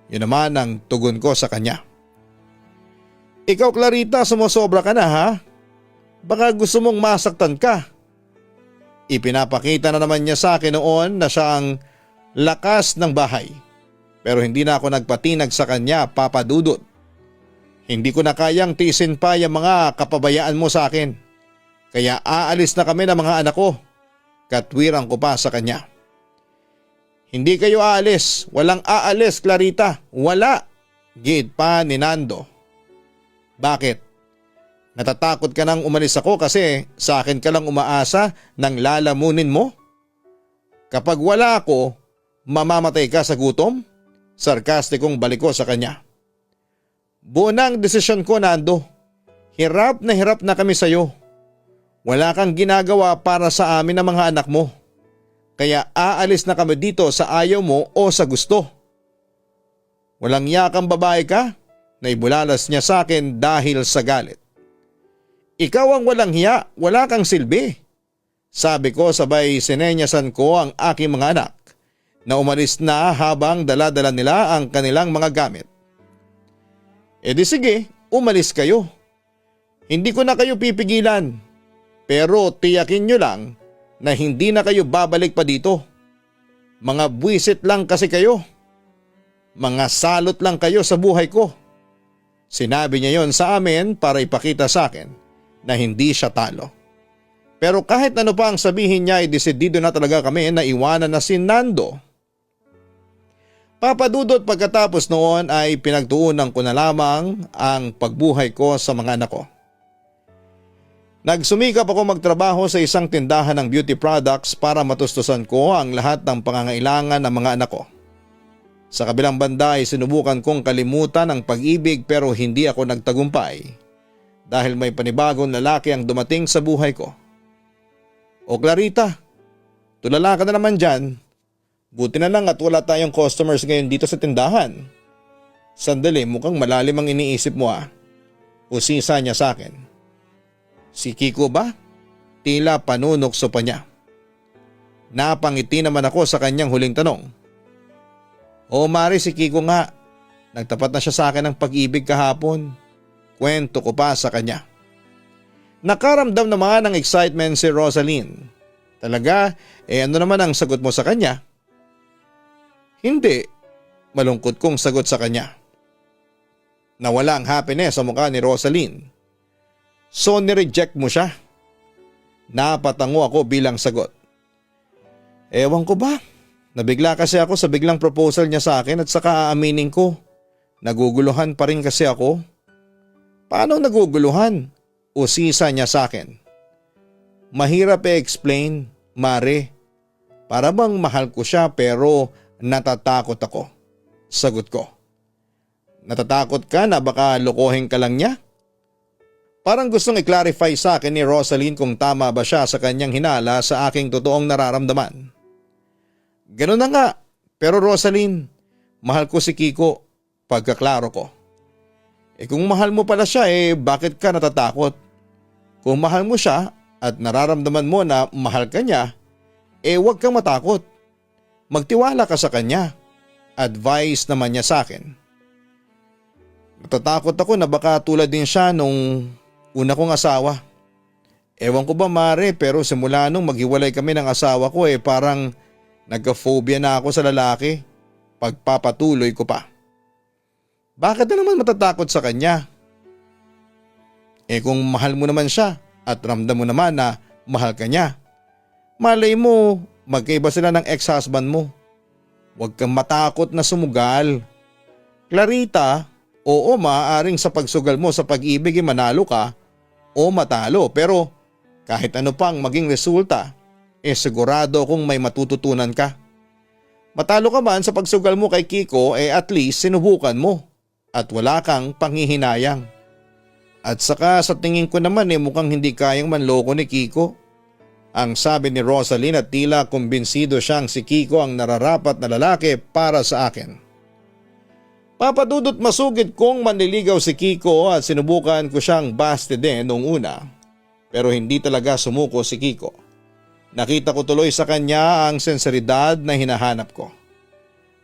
Speaker 1: Yun naman ang tugon ko sa kanya. Ikaw Clarita sumusobra ka na ha? Baka gusto mong masaktan ka. Ipinapakita na naman niya sa akin noon na siya ang lakas ng bahay. Pero hindi na ako nagpatinag sa kanya papadudot. Hindi ko na kayang tiisin pa yung mga kapabayaan mo sa akin. Kaya aalis na kami ng mga anak ko. Katwiran ko pa sa kanya. Hindi kayo aalis. Walang aalis Clarita. Wala. Gid pa ni Nando. Bakit? Natatakot ka nang umalis ako kasi sa akin ka lang umaasa nang lalamunin mo? Kapag wala ako, mamamatay ka sa gutom? Sarkastikong balik ko sa kanya. Buo na ang desisyon ko Nando. Hirap na kami sa iyo. Wala kang ginagawa para sa amin ng mga anak mo. Kaya aalis na kami dito sa ayaw mo o sa gusto. Walang yakang babae ka? Naibulalas niya sa akin dahil sa galit. Ikaw ang walang hiya, wala kang silbi. Sabi ko sabay sinenyasan ko ang aking mga anak na umalis na habang dala-dala nila ang kanilang mga gamit. E di sige, umalis kayo. Hindi ko na kayo pipigilan. Pero tiyakin nyo lang na hindi na kayo babalik pa dito. Mga buwisit lang kasi kayo. Mga salot lang kayo sa buhay ko. Sinabi niya yon sa amin para ipakita sa akin na hindi siya talo. Pero kahit ano pa ang sabihin niya ay desidido na talaga kami na iwanan na si Nando. Papadudot pagkatapos noon ay pinagtuunan ko na lamang ang pagbuhay ko sa mga anak ko. Nagsumikap ako magtrabaho sa isang tindahan ng beauty products para matustusan ko ang lahat ng pangangailangan ng mga anak ko. Sa kabilang banda ay sinubukan kong kalimutan ang pag-ibig pero hindi ako nagtagumpay dahil may panibagong lalaki ang dumating sa buhay ko. O Clarita, tulala ka na naman dyan. Buti na lang at wala tayong customers ngayon dito sa tindahan. Sandali, mukhang malalim ang iniisip mo ah. Usisa niya sa akin. Si Kiko ba? Tila panunokso pa niya. Napangiti naman ako sa kanyang huling tanong. O Mari, si Kiko nga. Nagtapat na siya sa akin ng pag-ibig kahapon. Kwento ko pa sa kanya. Nakaramdam naman ng excitement si Rosaline. Talaga, ano naman ang sagot mo sa kanya? Hindi, malungkot kong sagot sa kanya. Nawala ang happiness sa mukha ni Rosaline. So nireject mo siya? Napatango ako bilang sagot. Ewan ko ba? Nabigla kasi ako sa biglang proposal niya sa akin at saka aaminin ko. Naguguluhan pa rin kasi ako. Paano naguguluhan? Usisa niya sa akin. Mahirap i-explain, Mare. Para bang mahal ko siya pero natatakot ako. Sagot ko. Natatakot ka na baka lokohin ka lang niya? Parang gustong i-clarify sa akin ni Rosaline kung tama ba siya sa kanyang hinala sa aking totoong nararamdaman. Ganun na nga, pero Rosaline, mahal ko si Kiko, pagkaklaro ko. Kung mahal mo pala siya bakit ka natatakot? Kung mahal mo siya at nararamdaman mo na mahal ka niya, huwag kang matakot. Magtiwala ka sa kanya. Advice naman niya sa akin. Natatakot ako na baka tulad din siya nung una kong asawa. Ewan ko ba Mare, pero simula nung maghiwalay kami ng asawa ko parang nagka-phobia na ako sa lalaki. Pagpapatuloy ko pa. Bakit na naman matatakot sa kanya? Kung mahal mo naman siya at ramdam mo naman na mahal ka niya. Malay mo, magkaiba sila ng ex-husband mo. Huwag kang matakot na sumugal. Clarita, oo maaaring sa pagsugal mo sa pag-ibig manalo ka o matalo pero kahit ano pang maging resulta, sigurado kung may matututunan ka. Matalo ka man sa pagsugal mo kay Kiko at least sinubukan mo at wala kang panghihinayang. At saka sa tingin ko naman mukhang hindi kayang manloko ni Kiko. Ang sabi ni Rosaline at tila kumbinsido siyang si Kiko ang nararapat na lalaki para sa akin. Papadudot masugid kong manliligaw si Kiko at sinubukan ko siyang baste din noong una. Pero hindi talaga sumuko si Kiko. Nakita ko tuloy sa kanya ang senseridad na hinahanap ko.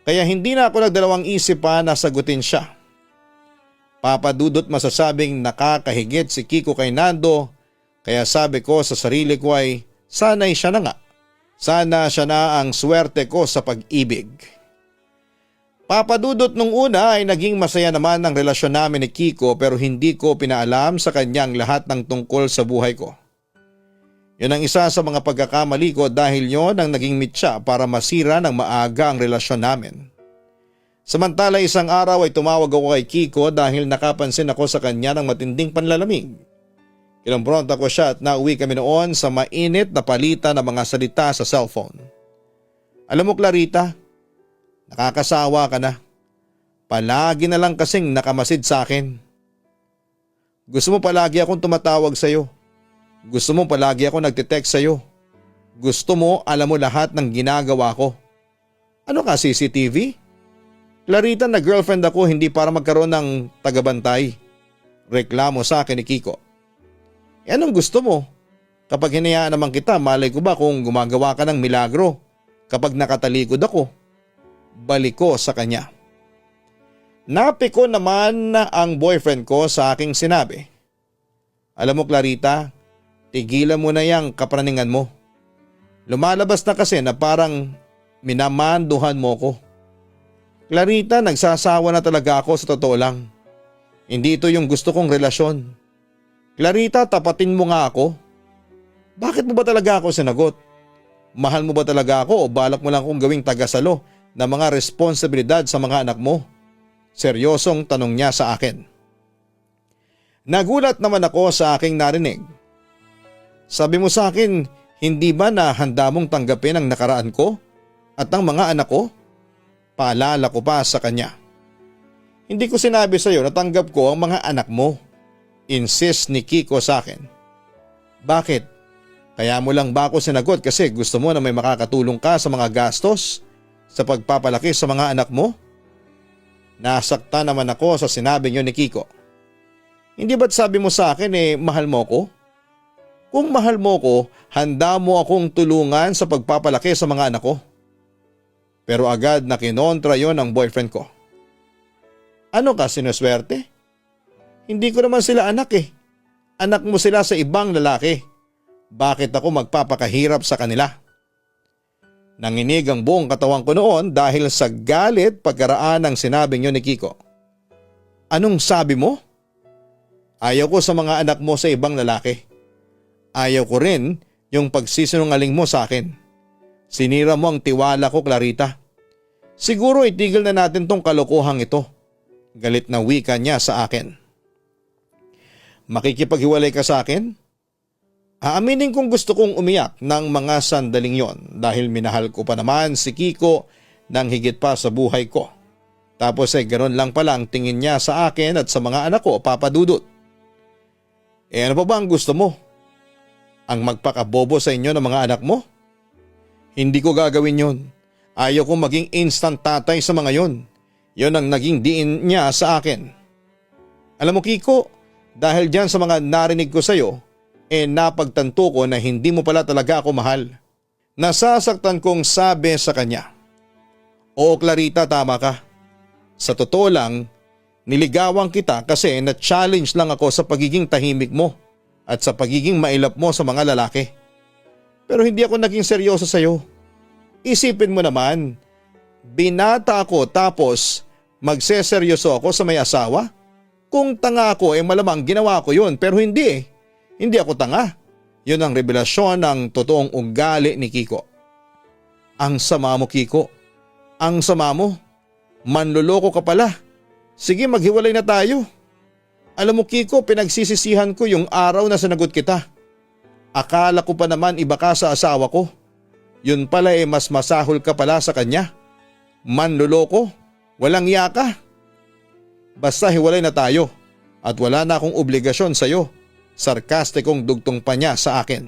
Speaker 1: Kaya hindi na ako nagdalawang isip pa na sagutin siya. Papadudot masasabing nakakahigit si Kiko kay Nando kaya sabi ko sa sarili ko sana'y siya na nga. Sana siya na ang swerte ko sa pag-ibig. Papadudot nung una naging masaya naman ang relasyon namin ni Kiko pero hindi ko pinaalam sa kanyang lahat ng tungkol sa buhay ko. Yun ang isa sa mga pagkakamali ko dahil yon ang naging mitya para masira ng maaga ang relasyon namin. Samantala isang araw tumawag ako kay Kiko dahil nakapansin ako sa kanya ng matinding panlalamig. Kinumpronta ko siya at nauwi kami noon sa mainit na palitan ng mga salita sa cellphone. Alam mo Clarita, nakakasawa ka na. Palagi na lang kasing nakamasid sa akin. Gusto mo palagi akong tumatawag sa iyo. Gusto mo palagi ako nagte-text sa iyo. Gusto mo alam mo lahat ng ginagawa ko. Ano ka CCTV? Clarita na girlfriend ako hindi para magkaroon ng tagabantay. Reklamo sa akin ni Kiko. Anong gusto mo? Kapag hinayaan naman kita, malay ko ba kung gumagawa ka ng milagro kapag nakatalikod ako? Balik ko sa kanya. Napiko naman ang boyfriend ko sa aking sinabi. Alam mo Clarita, tigilan mo na yang kapraningan mo. Lumalabas na kasi na parang minamanduhan mo ko. Clarita, nagsasawa na talaga ako sa totoo lang. Hindi ito yung gusto kong relasyon. Clarita, tapatin mo nga ako. Bakit mo ba talaga ako sinagot? Mahal mo ba talaga ako o balak mo lang akong gawing tagasalo ng mga responsibilidad sa mga anak mo? Seryosong tanong niya sa akin. Nagulat naman ako sa aking narinig. Sabi mo sa akin, hindi ba na handa mong tanggapin ang nakaraan ko at ang mga anak ko? Paalala ko pa sa kanya. Hindi ko sinabi sa iyo na tanggap ko ang mga anak mo. Insist ni Kiko sa akin. Bakit? Kaya mo lang ba ako sinagot kasi gusto mo na may makakatulong ka sa mga gastos sa pagpapalaki sa mga anak mo? Nasakta naman ako sa sinabi niyo ni Kiko. Hindi ba't sabi mo sa akin mahal mo ko? Kung mahal mo ko, handa mo akong tulungan sa pagpapalaki sa mga anak ko. Pero agad na kinontra yon ng boyfriend ko. Ano ka sinuswerte? Hindi ko naman sila anak Anak mo sila sa ibang lalaki. Bakit ako magpapakahirap sa kanila? Nanginig ang buong katawan ko noon dahil sa galit pagkaraan ng sinabing yun ni Kiko.
Speaker 2: Anong sabi mo? Ayaw ko sa mga anak mo sa ibang lalaki. Ayaw ko rin yung pagsisinungaling mo sa akin. Sinira mo ang tiwala ko, Clarita. Siguro itigil na natin tong kalokohang ito. Galit na wika niya sa akin. Makikipaghiwalay ka sa akin? Aaminin kong gusto kong umiyak ng mga sandaling yon dahil minahal ko pa naman si Kiko ng higit pa sa buhay ko. Tapos ganoon lang pala ang tingin niya sa akin at sa mga anak ko, Papa Dudut. Ano pa ba ang gusto mo? Ang magpakabobo sa inyo ng mga anak mo? Hindi ko gagawin yon. Ayaw kong maging instant tatay sa mga yon. Yon ang naging diin niya sa akin. Alam mo Kiko, dahil dyan sa mga narinig ko sa iyo, napagtanto ko na hindi mo pala talaga ako mahal. Nasasaktan kong sabi sa kanya. Oo Clarita, tama ka. Sa totoo lang, niligawan kita kasi na-challenge lang ako sa pagiging tahimik mo at sa pagiging mailap mo sa mga lalaki. Pero hindi ako naging seryoso sa iyo. Isipin mo naman, binata ako tapos magseseryoso ako sa may asawa? Kung tanga ako malamang ginawa ko yun pero hindi. Hindi ako tanga. Yun ang revelasyon ng totoong ugali ni Kiko. Ang sama mo Kiko. Ang sama mo. Manloloko ka pala. Sige maghiwalay na tayo. Alam mo Kiko, pinagsisisihan ko yung araw na sinagot kita. Akala ko pa naman iba ka sa asawa ko. Yun pala mas masahol ka pala sa kanya. Manloloko. Walang iya ka. Basta hiwalay na tayo at wala na akong obligasyon sa iyo. Sarkastikong dugtong pa niya sa akin.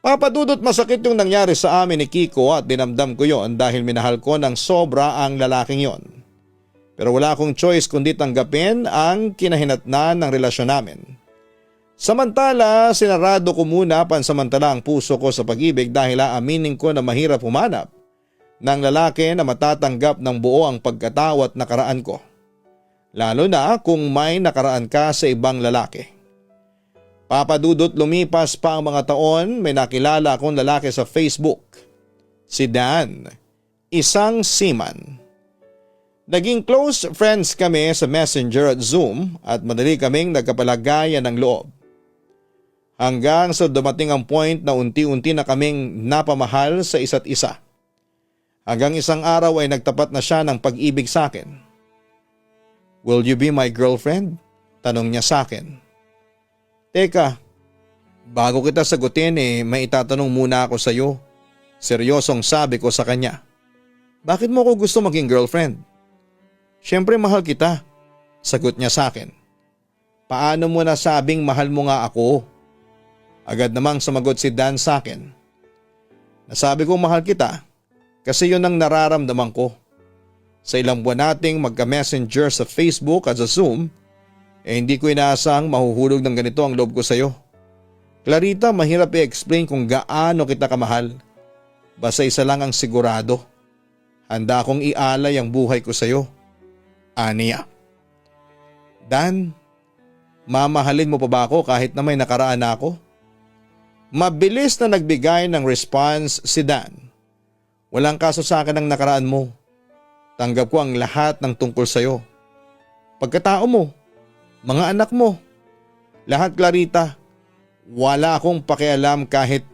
Speaker 2: Papa Dudut, masakit yung nangyari sa amin ni Kiko at dinamdam ko yon dahil minahal ko ng sobra ang lalaking yon. Pero wala akong choice kundi tanggapin ang kinahinatnan ng relasyon namin. Samantala, sinarado ko muna pansamantala ang puso ko sa pag-ibig dahil aaminin ko na mahirap humanap ng lalaki na matatanggap ng buo ang pagkatao at nakaraan ko. Lalo na kung may nakaraan ka sa ibang lalaki. Papa Dudut, lumipas pa ang mga taon, may nakilala akong lalaki sa Facebook. Si Dan, isang seaman. Naging close friends kami sa Messenger at Zoom at madali kaming nagkapalagayan ng loob. Hanggang sa dumating ang point na unti-unti na kaming napamahal sa isa't isa. Hanggang isang araw ay nagtapat na siya ng pag-ibig sa akin. Will you be my girlfriend? Tanong niya sa akin. Teka, bago kita sagutin may itatanong muna ako sa iyo. Seryosong sabi ko sa kanya. Bakit mo ko gusto maging girlfriend? Siyempre mahal kita, sagot niya sa akin. Paano mo nasabing mahal mo nga ako? Agad namang sumagot si Dan sa akin. Nasabi kong mahal kita kasi yun ang nararamdaman ko. Sa ilang buwan nating magka-messenger sa Facebook at sa Zoom, hindi ko inaasahang mahuhulog ng ganito ang loob ko sa iyo. Clarita, mahirap i-explain kung gaano kita kamahal. Basta isa lang ang sigurado. Handa akong ialay ang buhay ko sa iyo. Aniya. Dan, mamahalin mo pa ba ako kahit na may nakaraan na ako? Mabilis na nagbigay ng response si Dan. Walang kaso sa akin ang nakaraan mo. Tanggap ko ang lahat ng tungkol sa iyo. Pagkatao mo, mga anak mo, lahat Clarita. Wala akong pakialam kahit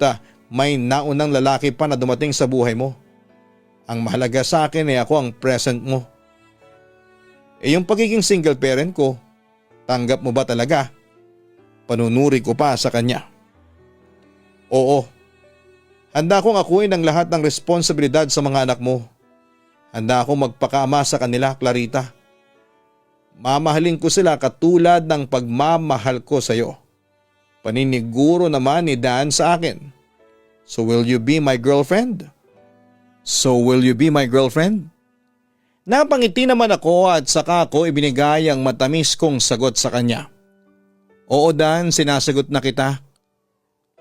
Speaker 2: may naunang lalaki pa na dumating sa buhay mo. Ang mahalaga sa akin ako ang present mo. Yung pagiging single parent ko, tanggap mo ba talaga? Panunuri ko pa sa kanya. Oo, handa akong akuin ang lahat ng responsibilidad sa mga anak mo. Handa akong magpakaama sa kanila, Clarita. Mamahalin ko sila katulad ng pagmamahal ko sa iyo. Paniniguro naman ni Dan sa akin. So will you be my girlfriend? So will you be my girlfriend? Napangiti naman ako at saka ko ibinigay ang matamis kong sagot sa kanya. Oo Dan, sinasagot na kita.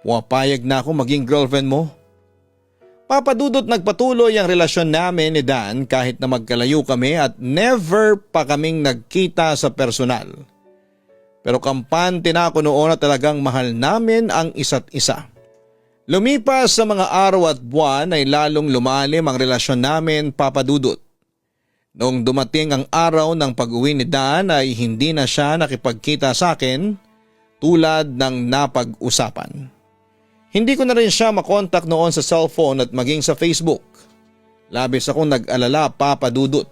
Speaker 2: Pumapayag na ako maging girlfriend mo. Papa Dudut, nagpatuloy ang relasyon namin ni Dan kahit na magkalayo kami at never pa kaming nagkita sa personal. Pero kampante na ako noon na talagang mahal namin ang isa't isa. Lumipas sa mga araw at buwan ay lalong lumalim ang relasyon namin, Papa Dudut. Noong dumating ang araw ng pag-uwi ni Dan ay hindi na siya nakipagkita sa akin tulad ng napag-usapan. Hindi ko na rin siya makontak noon sa cellphone at maging sa Facebook. Labis akong nag-alala, Papa Dudut.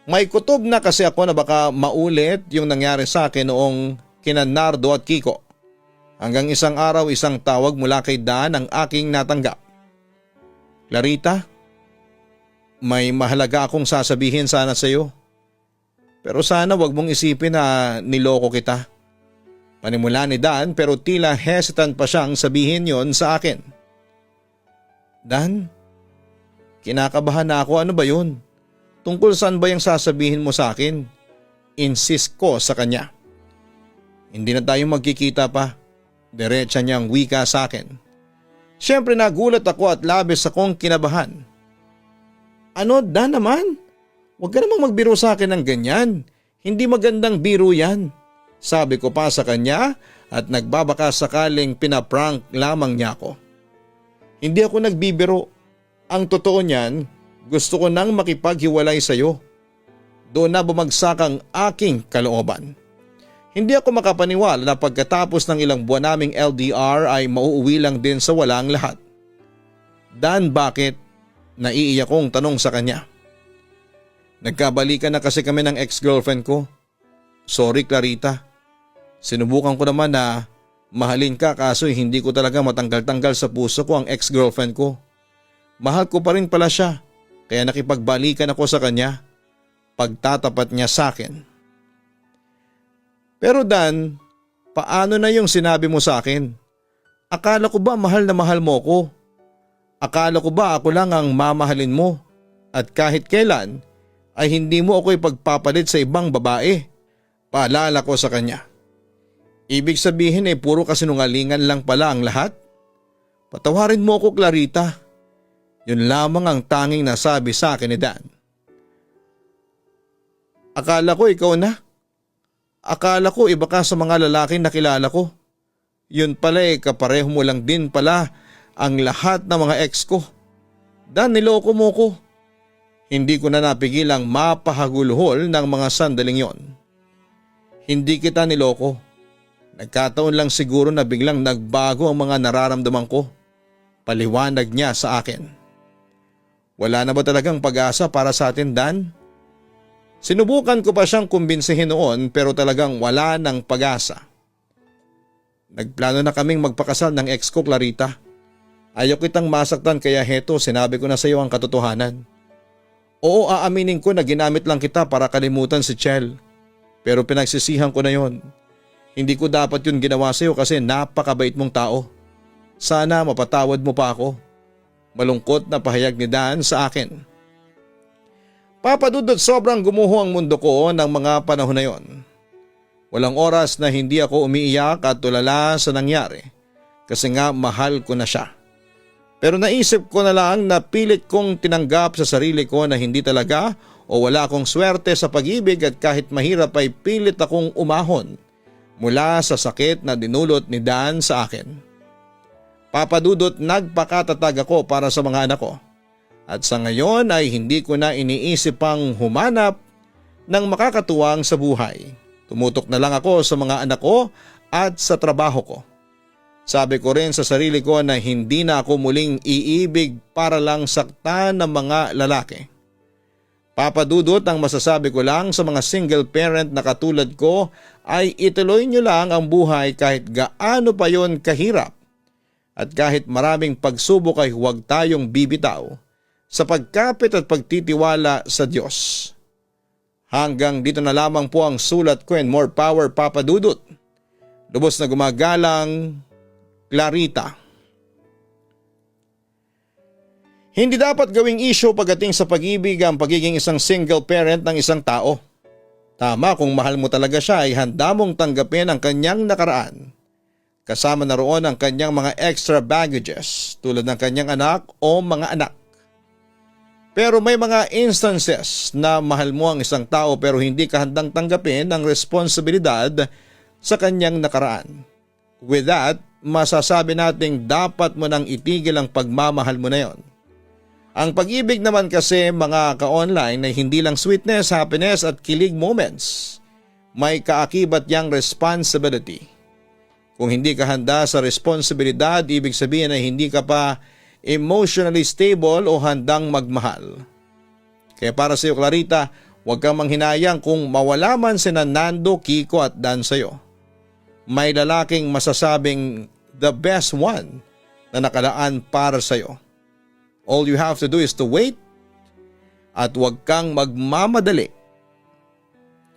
Speaker 2: May kutob na kasi ako na baka maulit yung nangyari sa akin noong kina Nardo at Kiko. Hanggang isang araw isang tawag mula kay Dan ang aking natanggap. Clarita, may mahalaga akong sasabihin sana sa iyo. Pero sana wag mong isipin na niloko kita. Panimula ni Dan pero tila hesitant pa siyang sabihin yon sa akin. Dan, kinakabahan na ako, ano ba yun? Tungkol saan ba yung sasabihin mo sa akin? Insist ko sa kanya. Hindi na tayo magkikita pa. Diretsa niyang wika sa akin. Siyempre nagulat ako at labis akong kinabahan. Ano, Dan naman? Huwag ka namang magbiro sa akin ng ganyan. Hindi magandang biro yan. Sabi ko pa sa kanya at nagbabaka sakaling pinaprank lamang niya ako. Hindi ako nagbibiro. Ang totoo niyan, gusto ko nang makipaghiwalay sa iyo. Doon na bumagsak ang aking kalooban. Hindi ako makapaniwala na pagkatapos ng ilang buwan naming LDR ay mauuwi lang din sa walang lahat. Dan, bakit? Naiiyak kong tanong sa kanya. Nagkabalikan na kasi kami ng ex-girlfriend ko. Sorry, Clarita. Sinubukan ko naman na mahalin ka kaso hindi ko talaga matanggal-tanggal sa puso ko ang ex-girlfriend ko. Mahal ko pa rin pala siya kaya nakipagbalikan ako sa kanya. Pagtatapat niya sa akin. Pero Dan, paano na yung sinabi mo sa akin? Akala ko ba mahal na mahal mo ko? Akala ko ba ako lang ang mamahalin mo at kahit kailan ay hindi mo ako ipagpapalit sa ibang babae? Paalala ko sa kanya. Ibig sabihin ay puro kasinungalingan lang pala ang lahat? Patawarin mo ako, Clarita. Yun lamang ang tanging nasabi sa akin ni Dan. Akala ko ikaw na. Akala ko iba ka sa mga lalaking nakilala ko. Yun pala kapareho mo lang din pala ang lahat ng mga ex ko. Dan, niloko mo ko. Hindi ko na napigil ang mapahagulhol ng mga sandaling yon. Hindi kita niloko. Nagkataon lang siguro na biglang nagbago ang mga nararamdaman ko. Paliwanag niya sa akin. Wala na ba talagang pag-asa para sa atin, Dan? Sinubukan ko pa siyang kumbinsihin noon pero talagang wala ng pag-asa. Nagplano na kaming magpakasal ng ex ko, Clarita. Ayaw kitang masaktan kaya heto, sinabi ko na sa iyo ang katotohanan. Oo, aaminin ko na ginamit lang kita para kalimutan si Chel. Pero pinagsisihan ko na yon. Hindi ko dapat yun ginawa sa iyo kasi napakabait mong tao. Sana mapatawad mo pa ako. Malungkot na pahayag ni Dan sa akin. Papa Dudut, sobrang gumuho ang mundo ko ng mga panahon na yon. Walang oras na hindi ako umiiyak at tulala sa nangyari kasi nga mahal ko na siya. Pero naisip ko na lang na pilit kong tinanggap sa sarili ko na hindi talaga o wala akong swerte sa pag-ibig at kahit mahirap ay pilit akong umahon mula sa sakit na dinulot ni Dan sa akin. Papa Dudut, nagpakatatag ako para sa mga anak ko. At sa ngayon ay hindi ko na iniisip pang humanap ng makakatuwang sa buhay. Tumutok na lang ako sa mga anak ko at sa trabaho ko. Sabi ko rin sa sarili ko na hindi na ako muling iibig para lang saktan ng mga lalaki. Papa Dudut, ang masasabi ko lang sa mga single parent na katulad ko ay ituloy nyo lang ang buhay kahit gaano pa yon kahirap. At kahit maraming pagsubok ay huwag tayong bibitaw sa pagkapit at pagtitiwala sa Diyos. Hanggang dito na lamang po ang sulat ko and more power, Papa Dudut. Lubos na gumagalang, Clarita. Hindi dapat gawing issue pagdating sa pag-ibig ang pagiging isang single parent ng isang tao. Tama, kung mahal mo talaga siya ay handa mong tanggapin ang kanyang nakaraan. Kasama na roon ang kanyang mga extra baggages tulad ng kanyang anak o mga anak. Pero may mga instances na mahal mo ang isang tao pero hindi ka handang tanggapin ang responsibilidad sa kanyang nakaraan. With that, masasabi nating dapat mo nang itigil ang pagmamahal mo na yon. Ang pag-ibig naman kasi mga ka-online ay hindi lang sweetness, happiness at kilig moments. May kaakibat yang responsibility. Kung hindi ka handa sa responsibilidad, ibig sabihin ay hindi ka pa emotionally stable o handang magmahal. Kaya para sa iyo, Clarita, huwag kang manghinayang kung mawala man sina Nando, Kiko at Dan sa iyo. May lalaking masasabing the best one na nakalaan para sa iyo. All you have to do is to wait at huwag kang magmamadali.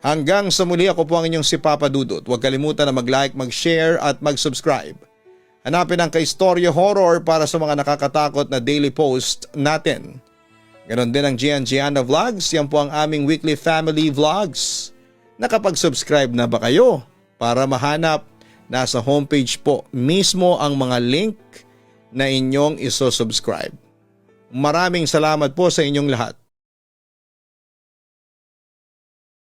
Speaker 2: Hanggang sa muli, ako po ang inyong si Papa Dudut. Huwag kalimutan na mag-like, mag-share at mag-subscribe. Hanapin ang Kaistorya Horror para sa mga nakakatakot na daily post natin. Ganon din ang Gian Gianna Vlogs. Yan po ang aming weekly family vlogs. Nakapag-subscribe na ba kayo? Para mahanap, nasa homepage po mismo ang mga link na inyong iso-subscribe. Maraming salamat po sa inyong lahat.